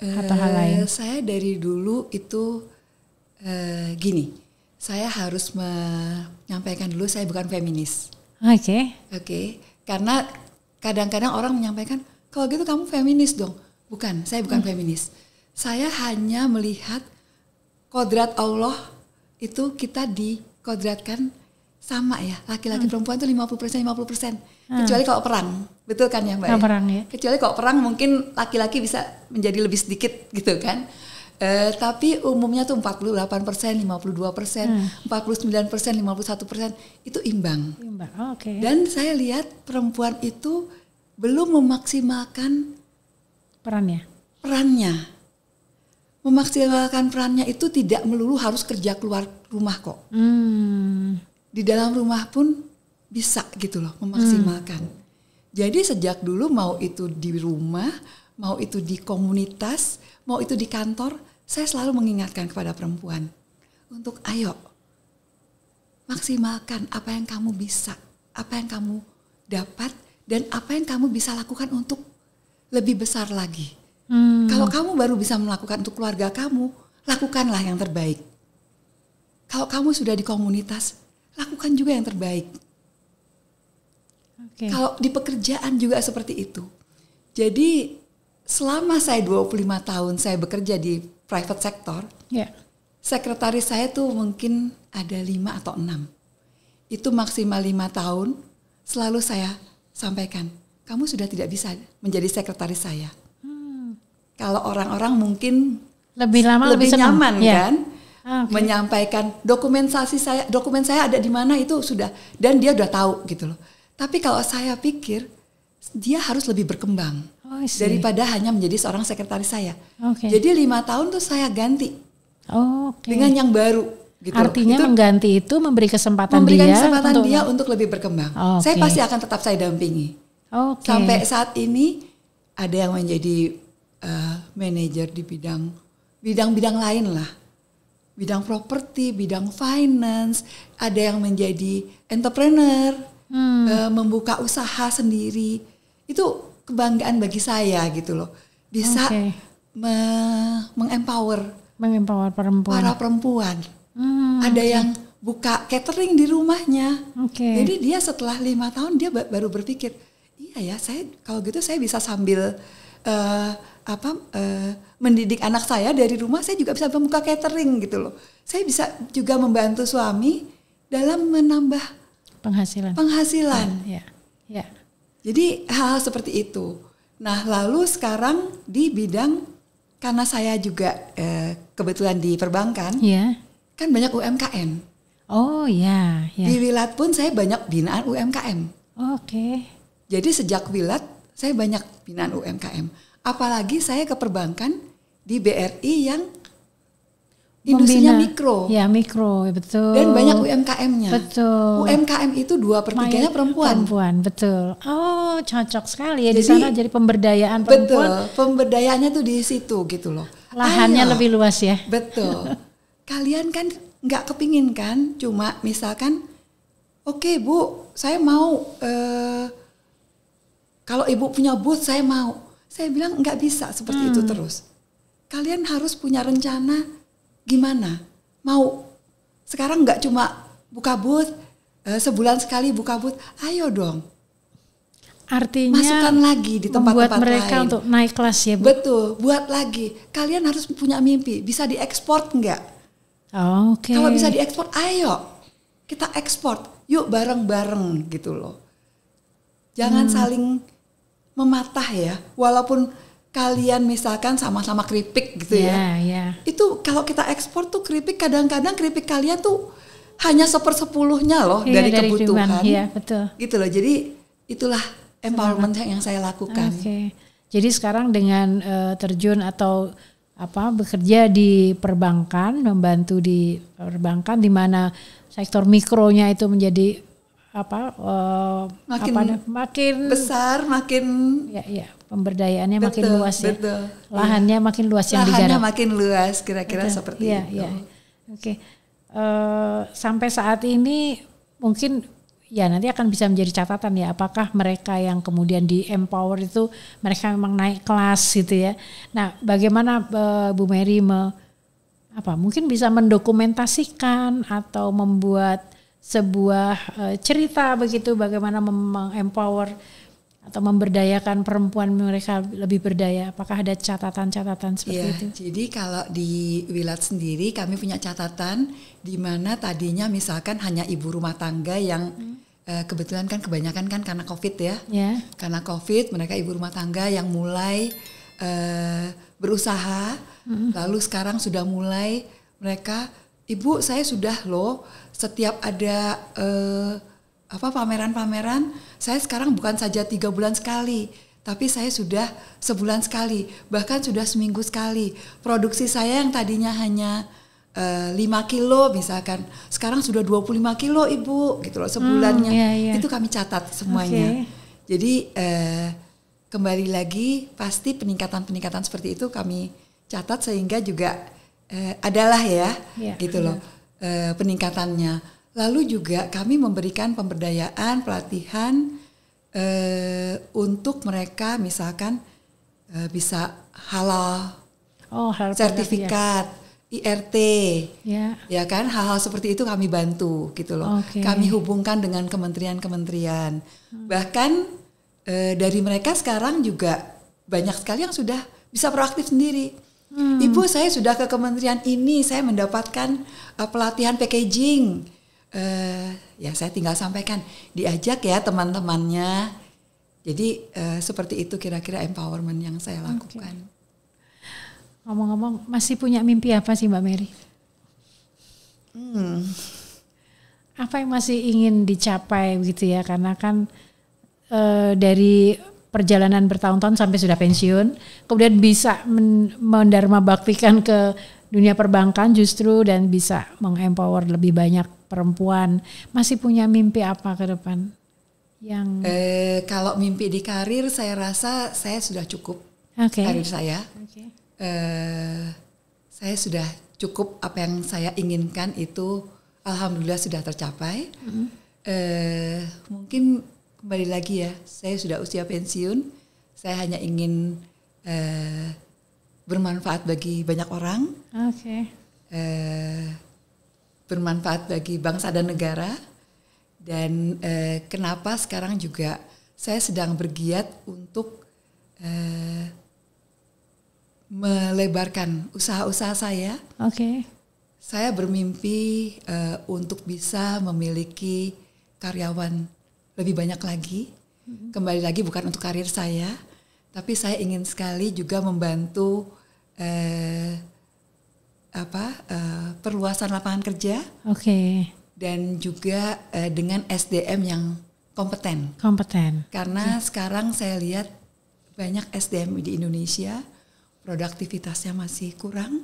Speaker 2: atau hal lain?
Speaker 1: Saya dari dulu itu gini, saya harus menyampaikan dulu saya bukan feminis. Oke, karena kadang-kadang orang menyampaikan kalau gitu kamu feminis dong. Bukan, saya bukan feminis. Saya hanya melihat kodrat Allah itu kita dikodratkan sama ya, laki-laki perempuan itu 50% 50%. Kecuali kalau perang, betul kan ya Mbak?
Speaker 2: Perang ya.
Speaker 1: Kecuali kalau perang mungkin laki-laki bisa menjadi lebih sedikit gitu kan. Tapi umumnya tuh 48%, 52%, 49%, 51% itu imbang. Dan saya lihat perempuan itu belum memaksimalkan perannya. Memaksimalkan perannya itu tidak melulu harus kerja keluar rumah kok. Di dalam rumah pun bisa gitu loh memaksimalkan. Jadi sejak dulu mau itu di rumah, mau itu di komunitas, mau itu di kantor, saya selalu mengingatkan kepada perempuan untuk ayo maksimalkan apa yang kamu bisa, apa yang kamu dapat dan apa yang kamu bisa lakukan untuk lebih besar lagi. Kalau kamu baru bisa melakukan untuk keluarga kamu, lakukanlah yang terbaik. Kalau kamu sudah di komunitas, lakukan juga yang terbaik. Kalau di pekerjaan juga seperti itu. Jadi selama saya 25 tahun saya bekerja di private sector, sekretaris saya tuh mungkin ada 5 atau 6. Itu maksimal 5 tahun selalu saya sampaikan, kamu sudah tidak bisa menjadi sekretaris saya. Kalau orang-orang mungkin
Speaker 2: lebih lama
Speaker 1: lebih nyaman kan
Speaker 2: Okay.
Speaker 1: menyampaikan dokumen saya ada di mana itu sudah, dan dia udah tahu gitu loh. Tapi kalau saya pikir dia harus lebih berkembang daripada hanya menjadi seorang sekretaris saya.
Speaker 2: Okay.
Speaker 1: Jadi 5 tahun tuh saya ganti dengan yang baru. Gitu.
Speaker 2: Artinya itu, mengganti itu memberikan kesempatan
Speaker 1: dia untuk lebih berkembang. Saya pasti akan tetap saya dampingi. Sampai saat ini ada yang menjadi manajer di bidang-bidang lain lah. Bidang properti, bidang finance, ada yang menjadi entrepreneur, membuka usaha sendiri. Itu kebanggaan bagi saya gitu loh. Bisa mengempower
Speaker 2: perempuan.
Speaker 1: Para perempuan. Ada yang buka catering di rumahnya. Jadi dia setelah 5 tahun dia baru berpikir, iya ya, saya kalau gitu saya bisa sambil mendidik anak saya dari rumah, saya juga bisa membuka catering gitu loh. Saya bisa juga membantu suami dalam menambah penghasilan.
Speaker 2: Ya.
Speaker 1: Jadi hal seperti itu. Nah lalu sekarang di bidang, karena saya juga kebetulan di perbankan, kan banyak UMKM. Di Wilat pun saya banyak binaan UMKM. Jadi sejak Wilat saya banyak binaan UMKM. Apalagi saya ke perbankan di BRI yang industrinya mikro.
Speaker 2: Ya, mikro, betul.
Speaker 1: Dan banyak UMKM-nya.
Speaker 2: Betul.
Speaker 1: UMKM itu 2/3-nya perempuan.
Speaker 2: Betul. Oh, cocok sekali ya. Jadi, di sana jadi pemberdayaan perempuan.
Speaker 1: Betul, pemberdayaannya tuh di situ gitu loh.
Speaker 2: Lahannya lebih luas ya.
Speaker 1: Betul. Kalian kan nggak kepingin kan, cuma misalkan, oke, Bu, saya mau, kalau Ibu punya booth saya mau. Saya bilang nggak bisa seperti itu terus. Kalian harus punya rencana gimana. Mau sekarang nggak cuma buka booth, sebulan sekali buka booth, ayo dong.
Speaker 2: Artinya
Speaker 1: masukkan lagi di tempat-tempat lain.
Speaker 2: Membuat mereka untuk naik kelas ya, Bu?
Speaker 1: Betul, buat lagi. Kalian harus punya mimpi, bisa diekspor nggak? Kalau bisa diekspor, ayo kita ekspor. Yuk bareng-bareng gitu loh. Jangan saling mematah ya, walaupun kalian misalkan sama-sama keripik gitu ya. Itu kalau kita ekspor tuh keripik, kadang-kadang keripik kalian tuh hanya 1/10-nya loh dari kebutuhan.
Speaker 2: Betul.
Speaker 1: Gitu loh. Jadi itulah empowerment yang saya lakukan.
Speaker 2: Jadi sekarang dengan terjun atau bekerja di perbankan, membantu di perbankan di mana sektor mikronya itu menjadi makin
Speaker 1: besar, makin
Speaker 2: pemberdayaannya makin luas ya. Lahannya makin luas yang digarap.
Speaker 1: Lahannya makin luas, kira-kira seperti itu.
Speaker 2: Sampai saat ini mungkin ya nanti akan bisa menjadi catatan ya, apakah mereka yang kemudian di empower itu mereka memang naik kelas gitu ya. Nah, bagaimana Bu Mary mungkin bisa mendokumentasikan atau membuat sebuah cerita begitu bagaimana empower atau memberdayakan perempuan mereka lebih berdaya. Apakah ada catatan-catatan seperti itu?
Speaker 1: Jadi kalau di Wilat sendiri kami punya catatan di mana tadinya misalkan hanya ibu rumah tangga yang kebetulan kan kebanyakan kan karena COVID ya. Karena COVID mereka ibu rumah tangga yang mulai berusaha, lalu sekarang sudah mulai mereka, ibu saya sudah loh setiap ada pameran-pameran, saya sekarang bukan saja 3 bulan sekali, tapi saya sudah sebulan sekali, bahkan sudah seminggu sekali. Produksi saya yang tadinya hanya 5 kilo misalkan, sekarang sudah 25 kilo ibu, gitu loh sebulannya. Itu kami catat semuanya. Jadi kembali lagi pasti peningkatan-peningkatan seperti itu kami catat sehingga juga adalah gitu loh peningkatannya. Lalu juga kami memberikan pemberdayaan, pelatihan untuk mereka misalkan bisa halal, sertifikat, IRT, ya kan, hal-hal seperti itu kami bantu gitu loh. Kami hubungkan dengan kementerian-kementerian. Bahkan dari mereka sekarang juga banyak sekali yang sudah bisa proaktif sendiri. Ibu saya sudah ke kementerian ini, saya mendapatkan pelatihan packaging. Ya saya tinggal sampaikan, diajak ya teman-temannya. Jadi seperti itu kira-kira empowerment yang saya lakukan.
Speaker 2: Ngomong-ngomong, masih punya mimpi apa sih Mbak Mary? Apa yang masih ingin dicapai gitu ya? Karena kan dari perjalanan bertahun-tahun sampai sudah pensiun, kemudian bisa mendharma baktikan ke dunia perbankan justru dan bisa mengempower lebih banyak perempuan. Masih punya mimpi apa ke depan?
Speaker 1: Kalau mimpi di karir saya rasa saya sudah cukup. Karir saya. Saya sudah cukup, apa yang saya inginkan itu alhamdulillah sudah tercapai. Mungkin kembali lagi ya, saya sudah usia pensiun. Saya hanya ingin bermanfaat bagi banyak orang, bermanfaat bagi bangsa dan negara, dan kenapa sekarang juga saya sedang bergiat untuk melebarkan usaha-usaha saya. Saya bermimpi untuk bisa memiliki karyawan lebih banyak lagi. Kembali lagi bukan untuk karir saya, tapi saya ingin sekali juga membantu perluasan lapangan kerja, dan juga dengan SDM yang kompeten. Karena sekarang saya lihat banyak SDM di Indonesia produktivitasnya masih kurang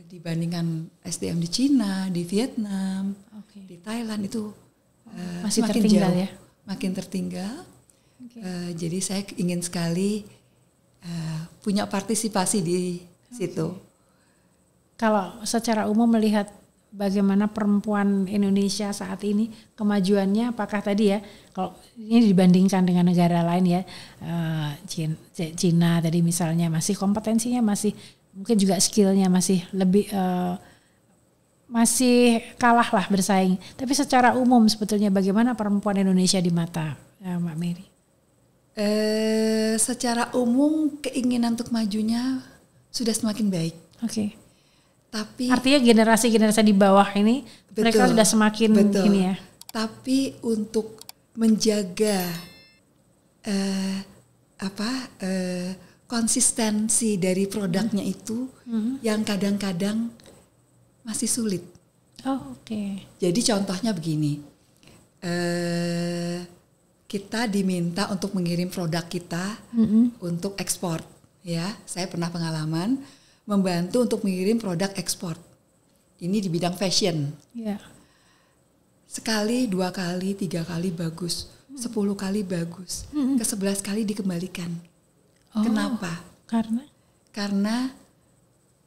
Speaker 1: dibandingkan SDM di Cina, di Vietnam, di Thailand itu
Speaker 2: masih
Speaker 1: makin
Speaker 2: tertinggal
Speaker 1: jauh,
Speaker 2: ya.
Speaker 1: makin tertinggal. Jadi saya ingin sekali punya partisipasi di situ.
Speaker 2: Kalau secara umum melihat bagaimana perempuan Indonesia saat ini kemajuannya, apakah tadi ya, kalau ini dibandingkan dengan negara lain ya, Cina tadi misalnya masih kompetensinya masih, mungkin juga skillnya masih lebih masih kalah lah bersaing. Tapi secara umum sebetulnya bagaimana perempuan Indonesia di mata Mbak Mary?
Speaker 1: Secara umum keinginan untuk majunya sudah semakin baik. Tapi
Speaker 2: artinya generasi-generasi di bawah ini mereka sudah semakin ini ya.
Speaker 1: Tapi untuk menjaga konsistensi dari produknya itu yang kadang-kadang masih sulit. Jadi contohnya begini, kita diminta untuk mengirim produk kita untuk ekspor. Ya, saya pernah pengalaman membantu untuk mengirim produk ekspor. Ini di bidang fashion. Sekali, 2 kali, 3 kali bagus, 10 kali bagus, ke 11 kali dikembalikan. Kenapa? Karena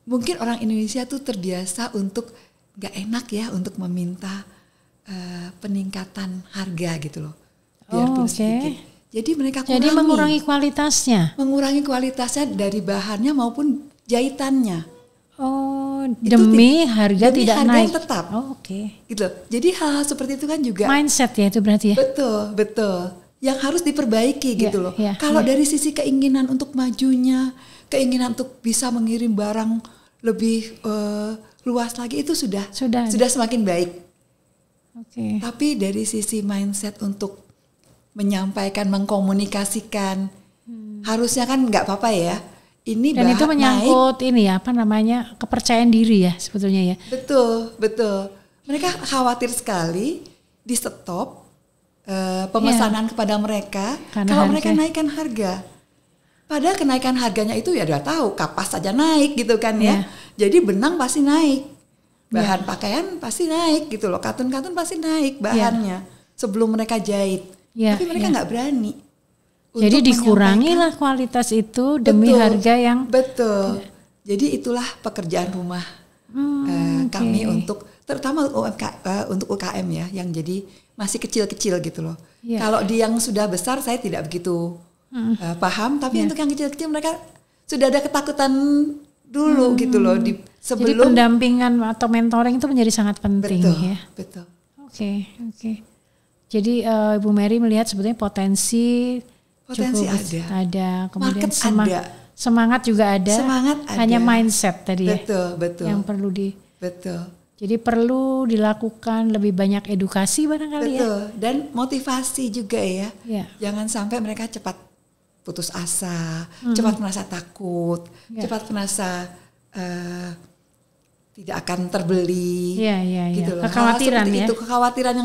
Speaker 1: mungkin orang Indonesia tuh terbiasa untuk gak enak ya untuk meminta peningkatan harga gitu loh. Biarpun sedikit. Jadi mereka
Speaker 2: mengurangi kualitasnya.
Speaker 1: Mengurangi kualitasnya dari bahannya maupun jahitannya.
Speaker 2: Oh, demi harga tidak
Speaker 1: harga
Speaker 2: naik.
Speaker 1: Yang tetap.
Speaker 2: Oh, oke.
Speaker 1: Gitu. Jadi hal-hal seperti itu kan juga
Speaker 2: mindset ya itu berarti ya.
Speaker 1: Betul. Yang harus diperbaiki gitu loh. Kalau dari sisi keinginan untuk majunya, keinginan untuk bisa mengirim barang lebih luas lagi itu sudah semakin baik.
Speaker 2: Oke.
Speaker 1: Tapi dari sisi mindset untuk menyampaikan, mengkomunikasikan, harusnya kan nggak apa-apa ya. Ini
Speaker 2: dan itu menyangkut naik. Ini ya apa namanya kepercayaan diri ya sebetulnya ya.
Speaker 1: Betul. Mereka khawatir sekali di stop pemesanan kepada mereka kalau mereka naikkan harga. Padahal kenaikan harganya itu ya udah tahu kapas saja naik gitu kan ya. Jadi benang pasti naik, bahan pakaian pasti naik gitu loh, katun-katun pasti naik bahannya sebelum mereka jahit. Tapi mereka nggak berani.
Speaker 2: Jadi dikurangilah kualitas itu demi harga yang
Speaker 1: betul. Jadi itulah pekerjaan rumah kami untuk terutama untuk UKM ya yang jadi masih kecil-kecil gitu loh. Kalau di yang sudah besar saya tidak begitu paham, tapi untuk yang kecil-kecil mereka sudah ada ketakutan dulu gitu loh sebelum.
Speaker 2: Jadi pendampingan atau mentoring itu menjadi sangat penting ya.
Speaker 1: Betul.
Speaker 2: Oke. Jadi Ibu Mary melihat sebetulnya potensi ada, kemudian semangat juga ada. Hanya mindset tadi ya.
Speaker 1: Betul.
Speaker 2: Yang perlu
Speaker 1: Betul.
Speaker 2: Jadi perlu dilakukan lebih banyak edukasi barangkali ya.
Speaker 1: Dan motivasi juga ya. Jangan sampai mereka cepat putus asa, cepat merasa takut, cepat merasa tidak akan terbeli. Gitu loh.
Speaker 2: Kekhawatiran ya.
Speaker 1: Itu kekhawatiran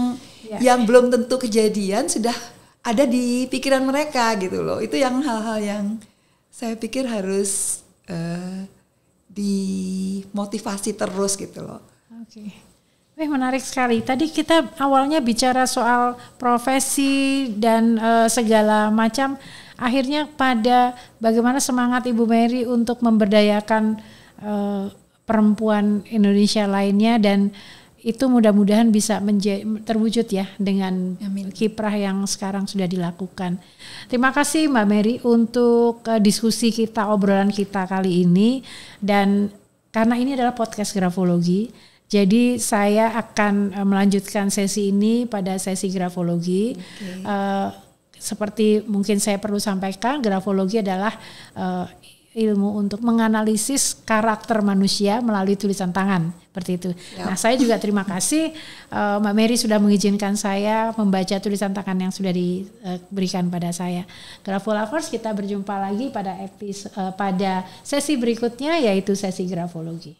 Speaker 1: yang belum tentu kejadian sudah ada di pikiran mereka gitu loh. Itu yang hal-hal yang saya pikir harus dimotivasi terus gitu loh.
Speaker 2: Oke. Menarik sekali. Tadi kita awalnya bicara soal profesi dan segala macam. Akhirnya pada bagaimana semangat Ibu Mary untuk memberdayakan perempuan Indonesia lainnya, dan itu mudah-mudahan bisa terwujud ya dengan kiprah yang sekarang sudah dilakukan. Terima kasih Mbak Mary untuk diskusi kita, obrolan kita kali ini. Dan karena ini adalah podcast grafologi, jadi saya akan melanjutkan sesi ini pada sesi grafologi. Seperti mungkin saya perlu sampaikan, grafologi adalah ilmu untuk menganalisis karakter manusia melalui tulisan tangan, seperti itu. Nah, saya juga terima kasih Mbak Mary sudah mengizinkan saya membaca tulisan tangan yang sudah diberikan pada saya. Grafolovers, kita berjumpa lagi pada sesi berikutnya, yaitu sesi grafologi.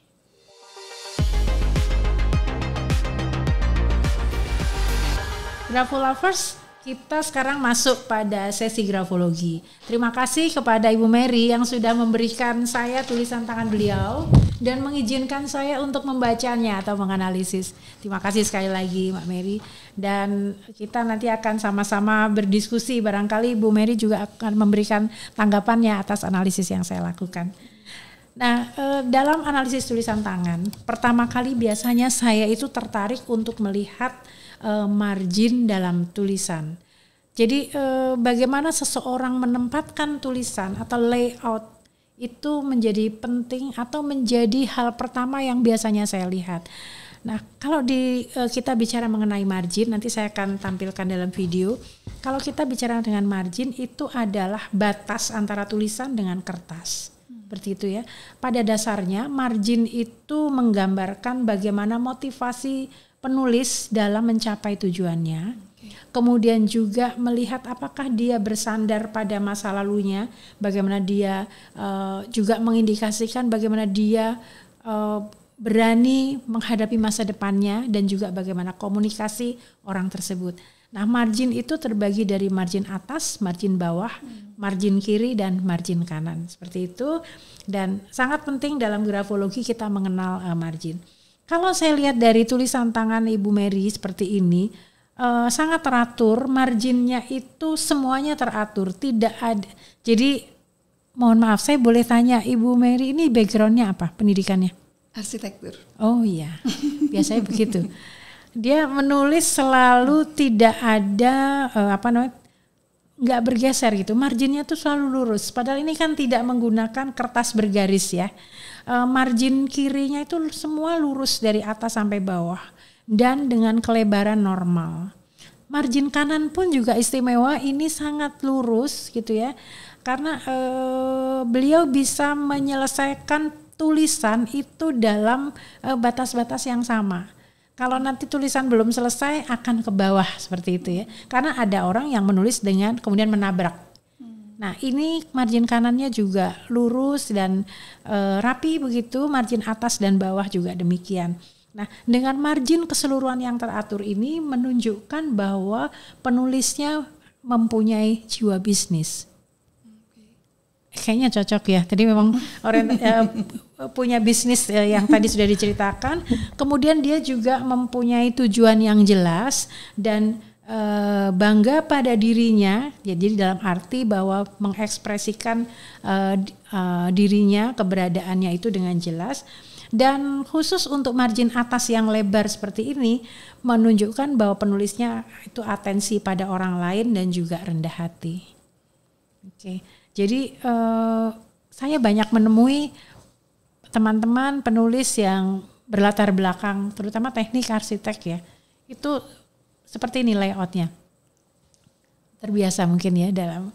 Speaker 2: Grafolovers, kita sekarang masuk pada sesi grafologi. Terima kasih kepada Ibu Mary yang sudah memberikan saya tulisan tangan beliau dan mengizinkan saya untuk membacanya atau menganalisis. Terima kasih sekali lagi Mbak Mary. Dan kita nanti akan sama-sama berdiskusi. Barangkali Ibu Mary juga akan memberikan tanggapannya atas analisis yang saya lakukan. Nah, dalam analisis tulisan tangan, pertama kali biasanya saya itu tertarik untuk melihat margin dalam tulisan. Jadi bagaimana seseorang menempatkan tulisan atau layout itu menjadi penting atau menjadi hal pertama yang biasanya saya lihat. Nah, kalau kita bicara mengenai margin, nanti saya akan tampilkan dalam video. Kalau kita bicara dengan margin, itu adalah batas antara tulisan dengan kertas. Seperti itu ya. Pada dasarnya margin itu menggambarkan bagaimana motivasi penulis dalam mencapai tujuannya. Kemudian juga melihat apakah dia bersandar pada masa lalunya, bagaimana dia juga mengindikasikan bagaimana dia berani menghadapi masa depannya, dan juga bagaimana komunikasi orang tersebut. Nah, margin itu terbagi dari margin atas, margin bawah, margin kiri, dan margin kanan. Seperti itu, dan sangat penting dalam grafologi kita mengenal margin. Kalau saya lihat dari tulisan tangan Ibu Mary seperti ini, sangat teratur, marginnya itu semuanya teratur, tidak ada. Jadi mohon maaf, saya boleh tanya Ibu Mary ini backgroundnya apa, pendidikannya?
Speaker 1: Arsitektur.
Speaker 2: Oh iya, biasanya begitu. Dia menulis selalu tidak ada nggak bergeser gitu, marginnya tuh selalu lurus. Padahal ini kan tidak menggunakan kertas bergaris ya. Margin kirinya itu semua lurus dari atas sampai bawah dan dengan kelebaran normal. Margin kanan pun juga istimewa, ini sangat lurus gitu ya. Karena beliau bisa menyelesaikan tulisan itu dalam batas-batas yang sama. Kalau nanti tulisan belum selesai akan ke bawah seperti itu ya. Karena ada orang yang menulis dengan kemudian menabrak. Nah ini margin kanannya juga lurus dan rapi begitu, margin atas dan bawah juga demikian. Nah dengan margin keseluruhan yang teratur ini menunjukkan bahwa penulisnya mempunyai jiwa bisnis. Kayaknya cocok ya. Tadi memang orang punya bisnis yang tadi sudah diceritakan. Kemudian dia juga mempunyai tujuan yang jelas dan bangga pada dirinya. Jadi dalam arti bahwa mengekspresikan dirinya, keberadaannya itu dengan jelas. Dan khusus untuk margin atas yang lebar seperti ini menunjukkan bahwa penulisnya itu atensi pada orang lain dan juga rendah hati. Oke. Jadi saya banyak menemui teman-teman penulis yang berlatar belakang terutama teknik arsitek ya. Itu seperti ini layoutnya. Terbiasa mungkin ya dalam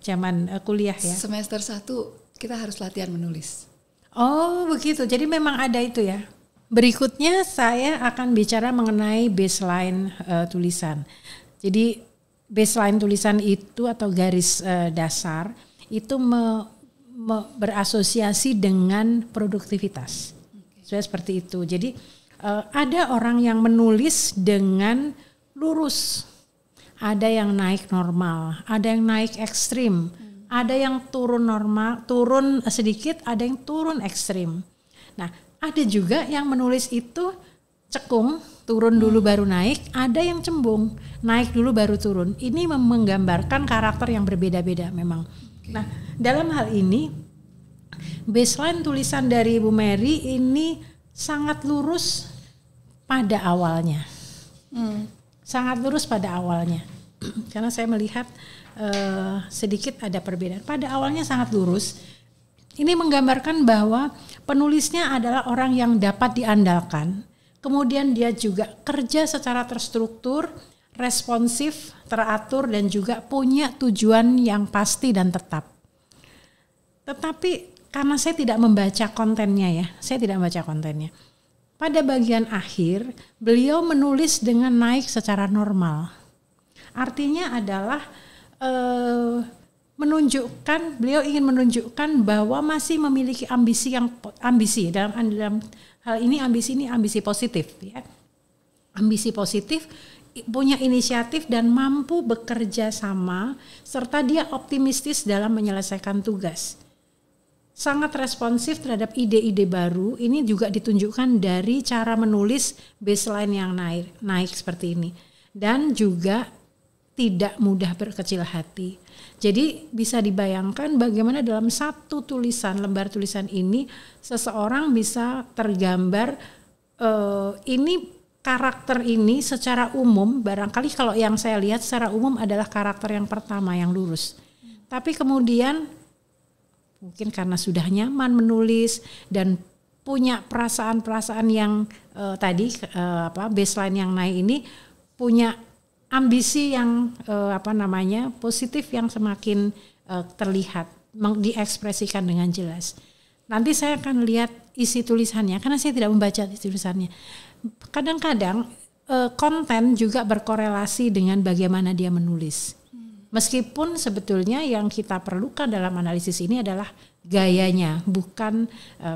Speaker 2: zaman kuliah ya.
Speaker 1: Semester 1 kita harus latihan menulis.
Speaker 2: Oh begitu, jadi memang ada itu ya. Berikutnya saya akan bicara mengenai baseline tulisan. Jadi baseline tulisan itu atau garis dasar itu berasosiasi dengan produktivitas. Seperti itu. Jadi ada orang yang menulis dengan lurus, ada yang naik normal, ada yang naik ekstrim, ada yang turun normal, turun sedikit, ada yang turun ekstrim. Nah, ada juga yang menulis itu cekung, turun dulu baru naik, ada yang cembung, naik dulu baru turun. Ini menggambarkan karakter yang berbeda-beda memang. Nah, dalam hal ini baseline tulisan dari Ibu Mary ini sangat lurus pada awalnya. Sangat lurus pada awalnya. Karena saya melihat sedikit ada perbedaan. Pada awalnya sangat lurus. Ini menggambarkan bahwa penulisnya adalah orang yang dapat diandalkan. Kemudian dia juga kerja secara terstruktur, responsif, teratur dan juga punya tujuan yang pasti dan tetap. Tetapi karena saya tidak membaca kontennya ya, saya tidak membaca kontennya. Pada bagian akhir, beliau menulis dengan naik secara normal. Artinya adalah beliau ingin menunjukkan bahwa masih memiliki ambisi dalam hal ini ambisi positif ya. Ambisi positif, punya inisiatif dan mampu bekerja sama serta dia optimistis dalam menyelesaikan tugas. Sangat responsif terhadap ide-ide baru, ini juga ditunjukkan dari cara menulis baseline yang naik seperti ini. Dan juga tidak mudah berkecil hati. Jadi bisa dibayangkan bagaimana dalam satu tulisan, lembar tulisan ini seseorang bisa tergambar ini karakter ini secara umum, barangkali kalau yang saya lihat secara umum adalah karakter yang pertama yang lurus. Tapi kemudian mungkin karena sudah nyaman menulis dan punya perasaan-perasaan yang baseline yang naik ini punya ambisi yang positif yang semakin terlihat, diekspresikan dengan jelas. Nanti saya akan lihat isi tulisannya karena saya tidak membaca isi tulisannya. Kadang-kadang konten juga berkorelasi dengan bagaimana dia menulis. Meskipun sebetulnya yang kita perlukan dalam analisis ini adalah gayanya, bukan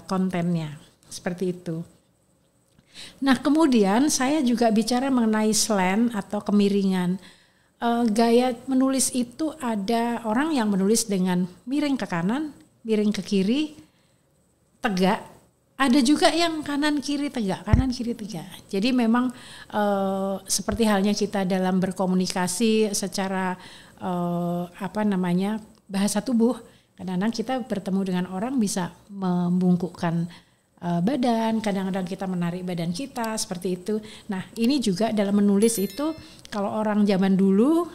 Speaker 2: kontennya. Seperti itu. Nah kemudian saya juga bicara mengenai slant atau kemiringan. Gaya menulis itu ada orang yang menulis dengan miring ke kanan, miring ke kiri, tegak. Ada juga yang kanan kiri tegak. Jadi memang seperti halnya kita dalam berkomunikasi secara bahasa tubuh. Kadang-kadang kita bertemu dengan orang bisa membungkukkan badan, kadang-kadang kita menarik badan kita seperti itu. Nah, ini juga dalam menulis itu, kalau orang zaman dulu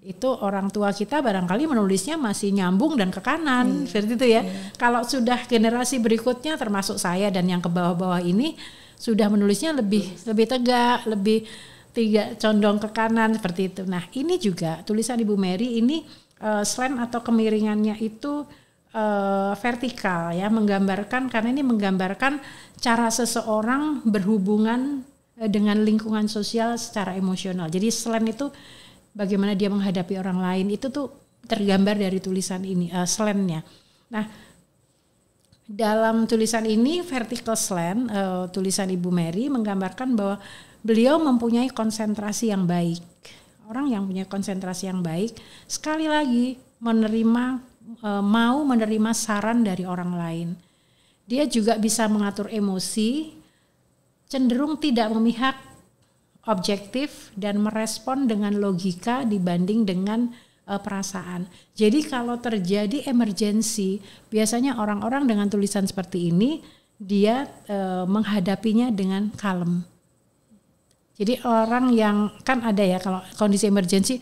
Speaker 2: itu orang tua kita barangkali menulisnya masih nyambung dan ke kanan, seperti itu ya. Kalau sudah generasi berikutnya termasuk saya dan yang ke bawah-bawah ini sudah menulisnya lebih tegak, lebih condong ke kanan seperti itu. Nah, ini juga tulisan Ibu Mary ini slant atau kemiringannya itu vertikal ya, karena ini menggambarkan cara seseorang berhubungan dengan lingkungan sosial secara emosional. Jadi slant itu bagaimana dia menghadapi orang lain, itu tuh tergambar dari tulisan ini, slantnya. Nah, dalam tulisan ini vertical slant, tulisan Ibu Mary menggambarkan bahwa beliau mempunyai konsentrasi yang baik. Orang yang punya konsentrasi yang baik, sekali lagi mau menerima saran dari orang lain. Dia juga bisa mengatur emosi, cenderung tidak memihak, objektif, dan merespon dengan logika dibanding dengan perasaan. Jadi kalau terjadi emergensi, biasanya orang-orang dengan tulisan seperti ini, dia menghadapinya dengan kalem. Jadi orang yang kan ada ya kalau kondisi emergensi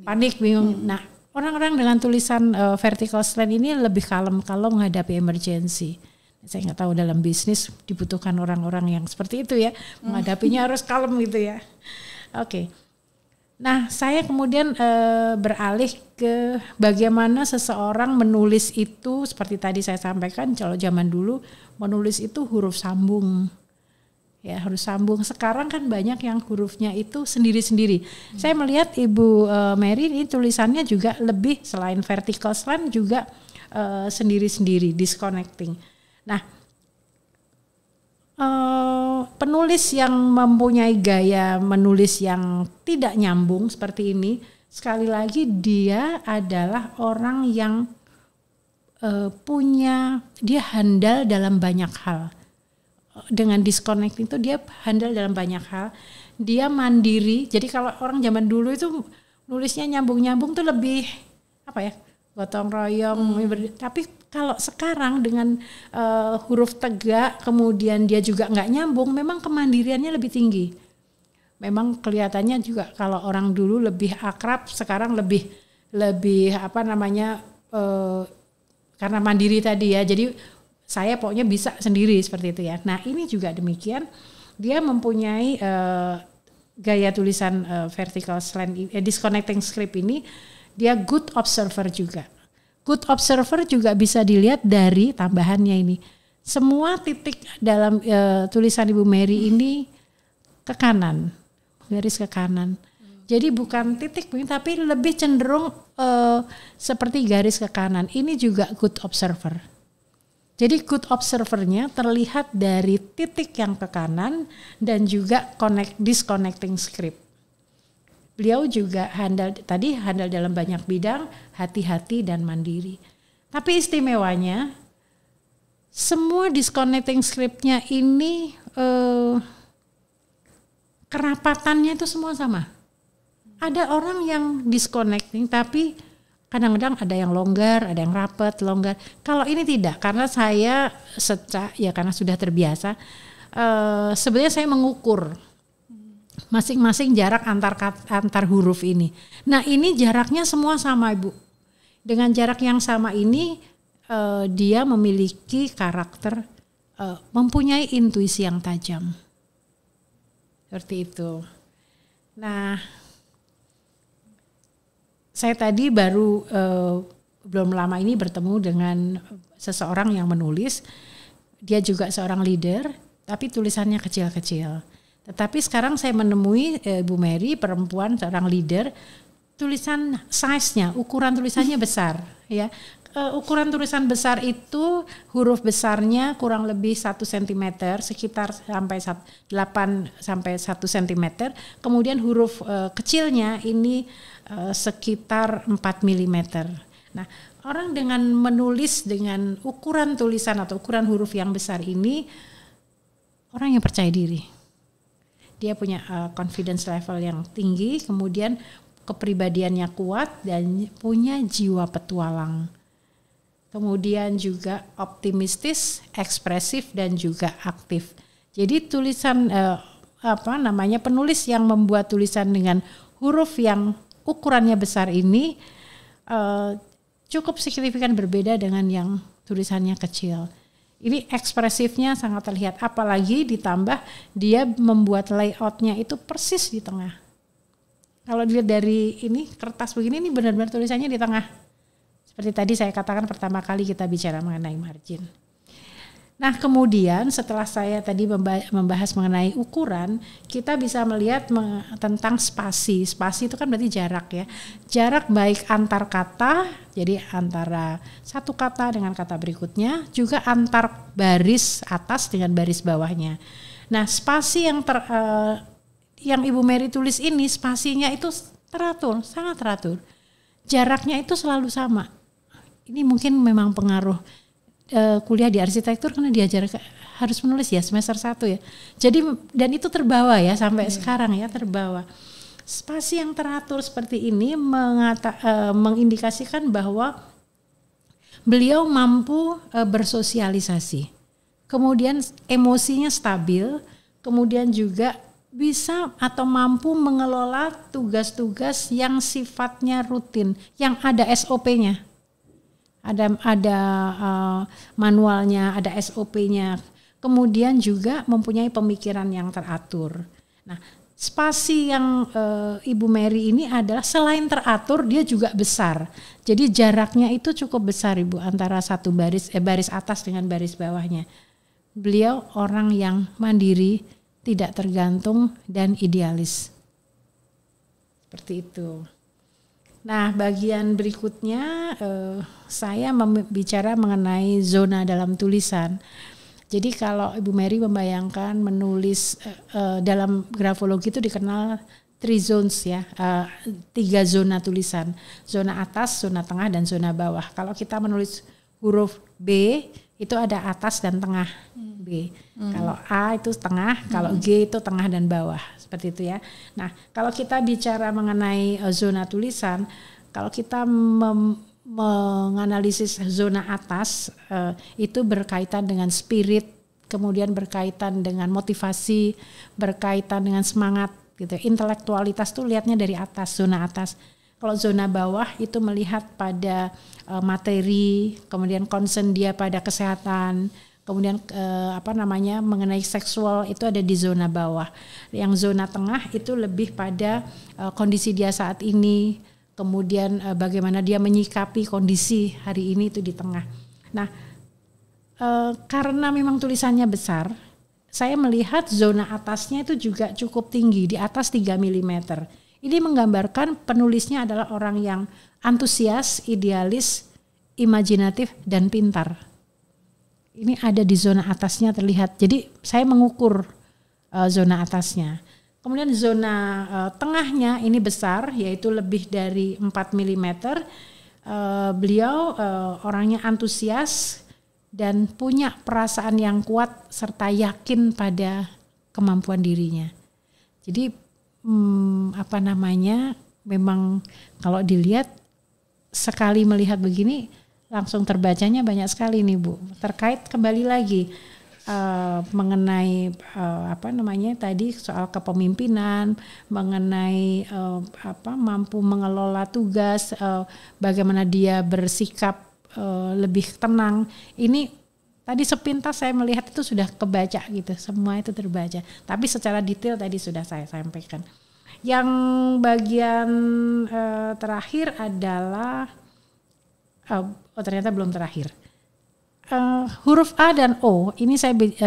Speaker 2: panik, bingung. Nah, orang-orang dengan tulisan vertical slant ini lebih kalem kalau menghadapi emergensi. Saya nggak tahu dalam bisnis dibutuhkan orang-orang yang seperti itu ya, menghadapinya harus kalem gitu ya. Oke. Nah, saya kemudian beralih ke bagaimana seseorang menulis itu, seperti tadi saya sampaikan, kalau zaman dulu menulis itu huruf sambung. Ya, harus sambung. Sekarang kan banyak yang hurufnya itu sendiri-sendiri. Saya melihat Ibu Mary ini tulisannya juga lebih, selain vertical slant juga sendiri-sendiri, disconnecting. Nah, penulis yang mempunyai gaya menulis yang tidak nyambung seperti ini, sekali lagi dia adalah orang yang dia handal dalam banyak hal. Dengan disconnecting itu dia handal dalam banyak hal. Dia mandiri. Jadi kalau orang zaman dulu itu nulisnya nyambung-nyambung tuh lebih gotong royong. Tapi kalau sekarang dengan huruf tegak, kemudian dia juga nggak nyambung, memang kemandiriannya lebih tinggi. Memang kelihatannya juga kalau orang dulu lebih akrab, sekarang lebih karena mandiri tadi ya. Jadi saya pokoknya bisa sendiri seperti itu ya. Nah, ini juga demikian. Dia mempunyai gaya tulisan vertical slant, disconnecting script ini. Dia good observer juga. Good observer juga bisa dilihat dari tambahannya ini. Semua titik dalam tulisan Ibu Mary ini ke kanan, garis ke kanan. Jadi bukan titik, tapi lebih cenderung seperti garis ke kanan. Ini juga good observer. Jadi good observernya terlihat dari titik yang ke kanan dan juga disconnecting script. Beliau juga handal dalam banyak bidang, hati-hati dan mandiri. Tapi istimewanya, semua disconnecting scriptnya ini kerapatannya itu semua sama. Ada orang yang disconnecting tapi kadang-kadang ada yang longgar, ada yang rapat, longgar. Kalau ini tidak, karena saya karena sudah terbiasa. Sebenarnya saya mengukur masing-masing jarak antar huruf ini. Nah, ini jaraknya semua sama, Ibu. Dengan jarak yang sama ini, dia memiliki karakter, mempunyai intuisi yang tajam. Seperti itu. Nah, saya tadi baru belum lama ini bertemu dengan seseorang yang menulis. Dia juga seorang leader, tapi tulisannya kecil-kecil. Tetapi sekarang saya menemui Bu Mary, perempuan seorang leader, tulisan size-nya, ukuran tulisannya besar. Ya, ukuran tulisan besar itu huruf besarnya kurang lebih 1 cm, sekitar sampai 8 sampai 1 cm. Kemudian huruf kecilnya ini sekitar 4 mm. Nah, orang dengan menulis dengan ukuran tulisan atau ukuran huruf yang besar ini, orang yang percaya diri. Dia punya confidence level yang tinggi, kemudian kepribadiannya kuat dan punya jiwa petualang. kemudian juga optimistis, ekspresif dan juga aktif. Jadi tulisan penulis yang membuat tulisan dengan huruf yang ukurannya besar ini cukup signifikan berbeda dengan yang tulisannya kecil. Ini ekspresifnya sangat terlihat, apalagi ditambah dia membuat layoutnya itu persis di tengah. Kalau dilihat dari ini kertas begini, ini benar-benar tulisannya di tengah. Seperti tadi saya katakan pertama kali kita bicara mengenai margin. Nah kemudian setelah saya tadi membahas mengenai ukuran, kita bisa melihat tentang spasi. Spasi itu kan berarti jarak ya. Jarak baik antar kata, jadi antara satu kata dengan kata berikutnya, juga antar baris atas dengan baris bawahnya. Nah spasi yang Ibu Mary tulis ini, spasinya itu teratur, sangat teratur. Jaraknya itu selalu sama. Ini mungkin memang pengaruh kuliah di arsitektur karena diajar harus menulis ya semester 1 ya. Jadi dan itu terbawa ya sampai sekarang ya, terbawa. Spasi yang teratur seperti ini mengindikasikan bahwa beliau mampu bersosialisasi. Kemudian emosinya stabil, kemudian juga bisa atau mampu mengelola tugas-tugas yang sifatnya rutin, yang ada SOP-nya. Ada manualnya, ada SOP-nya. Kemudian juga mempunyai pemikiran yang teratur. Nah, spasi yang Ibu Mary ini adalah selain teratur, dia juga besar. Jadi jaraknya itu cukup besar Ibu antara satu baris atas dengan baris bawahnya. Beliau orang yang mandiri, tidak tergantung dan idealis. Seperti itu. Nah, bagian berikutnya saya bicara mengenai zona dalam tulisan. Jadi kalau Ibu Mary membayangkan menulis dalam grafologi itu dikenal 3 zones ya, 3 zona tulisan. Zona atas, zona tengah dan zona bawah. Kalau kita menulis huruf B itu ada atas dan tengah B. Kalau A itu tengah, kalau G itu tengah dan bawah. Seperti itu ya. Nah, kalau kita bicara mengenai zona tulisan, kalau kita menganalisis zona atas itu berkaitan dengan spirit, kemudian berkaitan dengan motivasi, berkaitan dengan semangat gitu. Intelektualitas tuh lihatnya dari atas, zona atas. Kalau zona bawah itu melihat pada materi, kemudian concern dia pada kesehatan, kemudian mengenai seksual itu ada di zona bawah. Yang zona tengah itu lebih pada kondisi dia saat ini, kemudian bagaimana dia menyikapi kondisi hari ini itu di tengah. Nah, karena memang tulisannya besar, saya melihat zona atasnya itu juga cukup tinggi, di atas 3 mm. Ini menggambarkan penulisnya adalah orang yang antusias, idealis, imajinatif, dan pintar. Ini ada di zona atasnya terlihat. Jadi saya mengukur zona atasnya. Kemudian zona tengahnya ini besar, yaitu lebih dari 4 mm. Beliau orangnya antusias dan punya perasaan yang kuat serta yakin pada kemampuan dirinya. Jadi memang kalau dilihat sekali melihat begini langsung terbacanya banyak sekali nih Bu. Terkait kembali lagi mengenai tadi soal kepemimpinan, mengenai mampu mengelola tugas, bagaimana dia bersikap lebih tenang. Ini tadi sepintas saya melihat itu sudah kebaca gitu, semua itu terbaca. Tapi secara detail tadi sudah saya sampaikan. Yang bagian terakhir adalah ternyata belum terakhir. Huruf A dan O, ini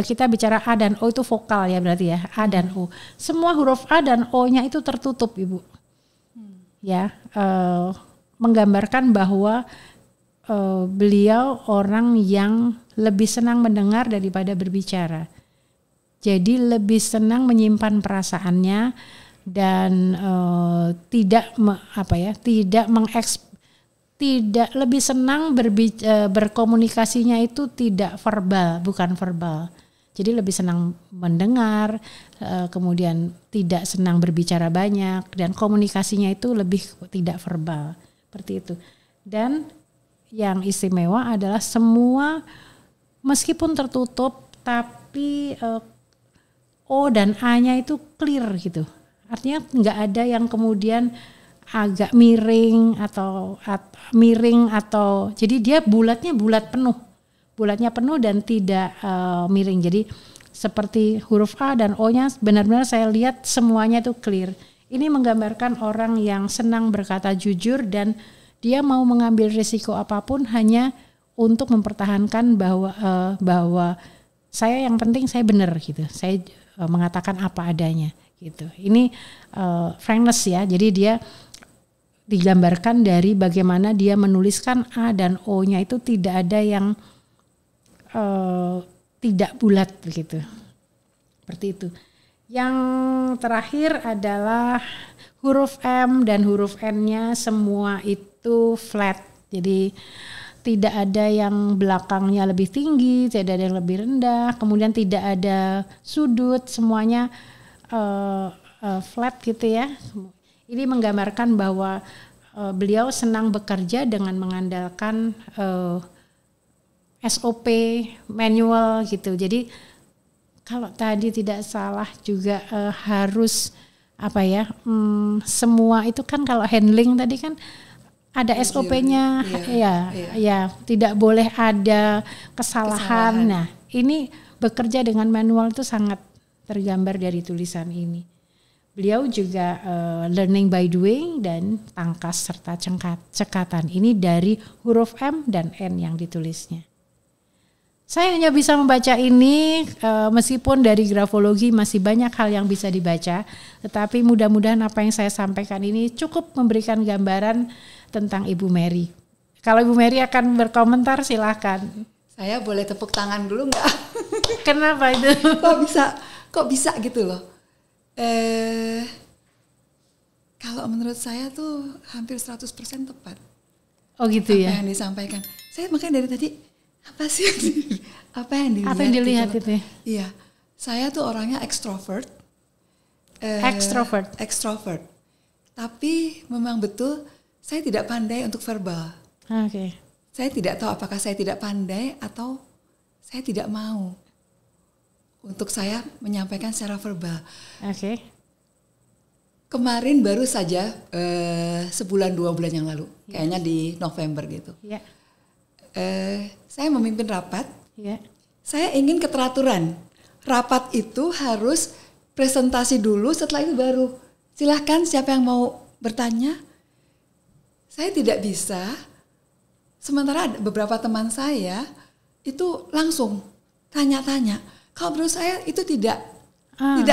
Speaker 2: kita bicara A dan O itu vokal ya berarti ya, A dan O. Semua huruf A dan O-nya itu tertutup Ibu. Ya, menggambarkan bahwa beliau orang yang lebih senang mendengar daripada berbicara. Jadi lebih senang menyimpan perasaannya dan tidak lebih senang berkomunikasinya itu tidak verbal, bukan verbal. Jadi lebih senang mendengar, kemudian tidak senang berbicara banyak dan komunikasinya itu lebih tidak verbal, seperti itu. Dan yang istimewa adalah semua meskipun tertutup tapi O dan A-nya itu clear gitu. Artinya nggak ada yang kemudian agak miring atau jadi dia bulatnya penuh dan tidak miring. Jadi seperti huruf A dan O-nya benar-benar saya lihat semuanya itu clear. Ini menggambarkan orang yang senang berkata jujur dan dia mau mengambil risiko apapun hanya untuk mempertahankan bahwa saya yang penting saya benar gitu. Saya mengatakan apa adanya gitu. Ini frankness ya. Jadi dia digambarkan dari bagaimana dia menuliskan A dan O-nya itu tidak ada yang tidak bulat begitu. Seperti itu. Yang terakhir adalah huruf M dan huruf N-nya semua itu flat. Jadi tidak ada yang belakangnya lebih tinggi, tidak ada yang lebih rendah, kemudian tidak ada sudut, semuanya flat gitu ya. Ini menggambarkan bahwa beliau senang bekerja dengan mengandalkan SOP, manual gitu. Jadi kalau tadi tidak salah juga harus semua itu kan kalau handling tadi kan ada SOP-nya, ya tidak boleh ada kesalahan. Nah, ini bekerja dengan manual itu sangat tergambar dari tulisan ini. Beliau juga learning by doing dan tangkas serta cekatan. Ini dari huruf M dan N yang ditulisnya. Saya hanya bisa membaca ini meskipun dari grafologi masih banyak hal yang bisa dibaca, tetapi mudah-mudahan apa yang saya sampaikan ini cukup memberikan gambaran tentang Ibu Mary. Kalau Ibu Mary akan berkomentar silahkan.
Speaker 1: Saya boleh tepuk tangan dulu nggak?
Speaker 2: Kenapa itu?
Speaker 1: Kok bisa gitu loh? Kalau menurut saya tuh hampir 100% tepat.
Speaker 2: Oh gitu ya?
Speaker 1: Apa yang disampaikan. Saya makanya dari tadi apa yang dilihat?
Speaker 2: Apa yang dilihat gitu ya?
Speaker 1: Iya, saya tuh orangnya extrovert. Extrovert. Tapi memang betul saya tidak pandai untuk verbal.
Speaker 2: Oke.
Speaker 1: Saya tidak tahu apakah saya tidak pandai atau saya tidak mau untuk saya menyampaikan secara verbal.
Speaker 2: Oke.
Speaker 1: Kemarin baru saja sebulan 2 bulan yang lalu, kayaknya di November gitu.
Speaker 2: Iya.
Speaker 1: Saya memimpin rapat.
Speaker 2: Iya.
Speaker 1: Saya ingin keteraturan. Rapat itu harus presentasi dulu, setelah itu baru silahkan siapa yang mau bertanya. Saya tidak bisa. Sementara beberapa teman saya itu langsung tanya-tanya. Kalau menurut saya itu tidak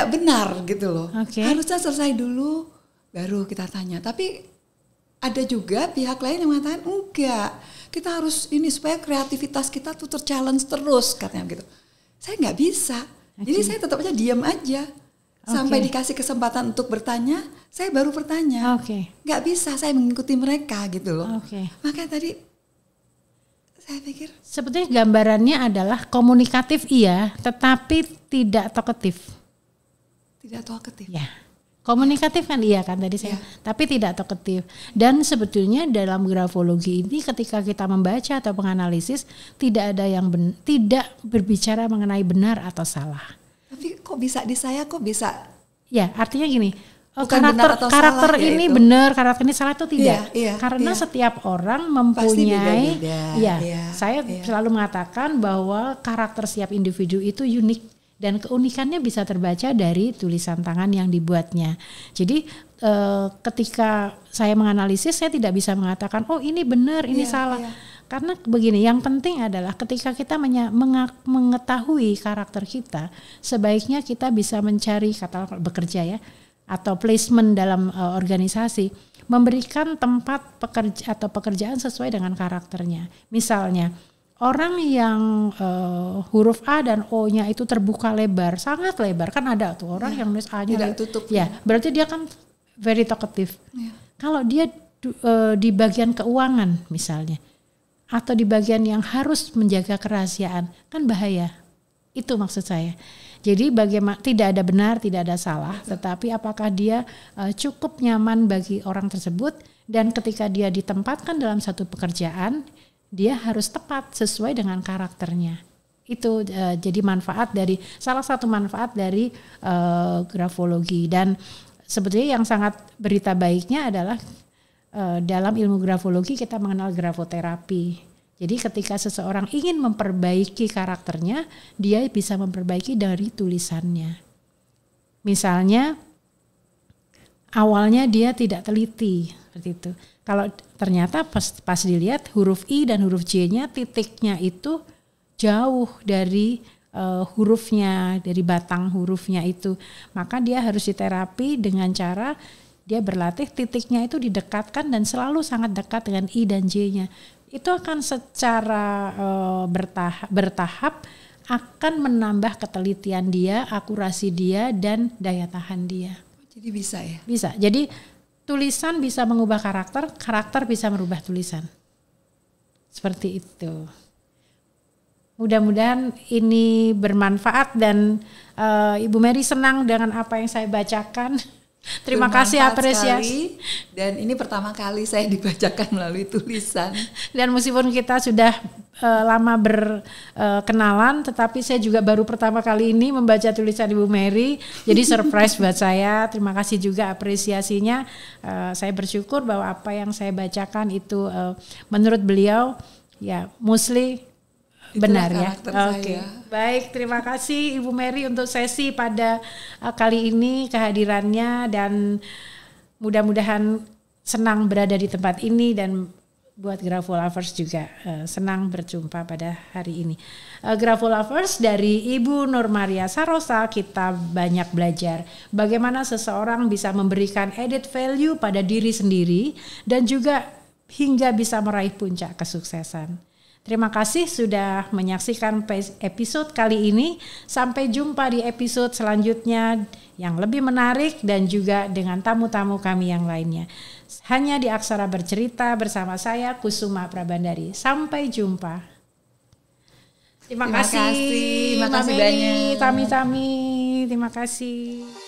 Speaker 1: benar gitu loh.
Speaker 2: Okay.
Speaker 1: Harusnya selesai dulu baru kita tanya. Tapi ada juga pihak lain yang mengatakan enggak. Kita harus ini supaya kreativitas kita tuh ter-challenge terus katanya gitu. Saya nggak bisa. Okay. Jadi saya tetap aja diam aja. Sampai dikasih kesempatan untuk bertanya, saya baru bertanya. Nggak bisa saya mengikuti mereka gitu loh. Makanya tadi saya pikir
Speaker 2: sebetulnya gambarannya adalah komunikatif iya, tetapi tidak talkative.
Speaker 1: Tidak talkative.
Speaker 2: Ya. Komunikatif kan iya kan tadi saya, tapi tidak talkative. Dan sebetulnya dalam grafologi ini ketika kita membaca atau menganalisis tidak ada yang tidak berbicara mengenai benar atau salah.
Speaker 1: Tapi kok bisa di saya kok bisa? Ya
Speaker 2: artinya gini, karakter ini benar, karakter ini salah itu tidak. Karena setiap orang mempunyai, saya selalu mengatakan bahwa karakter setiap individu itu unik. Dan keunikannya bisa terbaca dari tulisan tangan yang dibuatnya. Jadi ketika saya menganalisis, saya tidak bisa mengatakan, oh ini benar, ini salah. Karena begini, yang penting adalah ketika kita mengetahui karakter kita, sebaiknya kita bisa mencari, kata bekerja ya, atau placement dalam organisasi, memberikan tempat pekerja atau pekerjaan sesuai dengan karakternya. Misalnya, orang yang huruf A dan O-nya itu terbuka lebar, sangat lebar, kan ada tuh orang yang nulis A-nya
Speaker 1: tidak tutup.
Speaker 2: Ya, berarti dia kan very talkative. Kalau dia di bagian keuangan misalnya, atau di bagian yang harus menjaga kerahasiaan, kan bahaya. Itu maksud saya. Jadi bagaimana, tidak ada benar, tidak ada salah, tetapi apakah dia cukup nyaman bagi orang tersebut, dan ketika dia ditempatkan dalam satu pekerjaan, dia harus tepat sesuai dengan karakternya. Itu jadi salah satu manfaat dari grafologi. Dan sebetulnya yang sangat berita baiknya adalah dalam ilmu grafologi kita mengenal grafoterapi. Jadi ketika seseorang ingin memperbaiki karakternya, dia bisa memperbaiki dari tulisannya. Misalnya awalnya dia tidak teliti seperti itu. Kalau ternyata pas dilihat huruf I dan huruf J-nya titiknya itu jauh dari hurufnya, dari batang hurufnya itu. Maka dia harus diterapi dengan cara dia berlatih titiknya itu didekatkan dan selalu sangat dekat dengan I dan J-nya. Itu akan secara bertahap akan menambah ketelitian dia, akurasi dia, dan daya tahan dia.
Speaker 1: Jadi bisa ya?
Speaker 2: Bisa. Jadi tulisan bisa mengubah karakter, karakter bisa merubah tulisan. Seperti itu. Mudah-mudahan ini bermanfaat dan Ibu Mary senang dengan apa yang saya bacakan. Terima kasih, apresiasi.
Speaker 1: Dan ini pertama kali saya dibacakan melalui tulisan.
Speaker 2: Dan meskipun kita sudah lama berkenalan, tetapi saya juga baru pertama kali ini membaca tulisan Ibu Mary. Jadi surprise buat saya. Terima kasih juga apresiasinya. Saya bersyukur bahwa apa yang saya bacakan itu menurut beliau ya mostly benar ya. Oke. Baik, terima kasih Ibu Mary untuk sesi pada kali ini kehadirannya, dan mudah-mudahan senang berada di tempat ini, dan buat Grafolovers juga senang berjumpa pada hari ini. Grafolovers, dari Ibu Nur Maria Sarosa kita banyak belajar bagaimana seseorang bisa memberikan added value pada diri sendiri dan juga hingga bisa meraih puncak kesuksesan. Terima kasih sudah menyaksikan episode kali ini. Sampai jumpa di episode selanjutnya yang lebih menarik dan juga dengan tamu-tamu kami yang lainnya. Hanya di Aksara Bercerita bersama saya Kusuma Prabandari. Sampai jumpa. Terima kasih
Speaker 1: banyak.
Speaker 2: Tami. Terima kasih.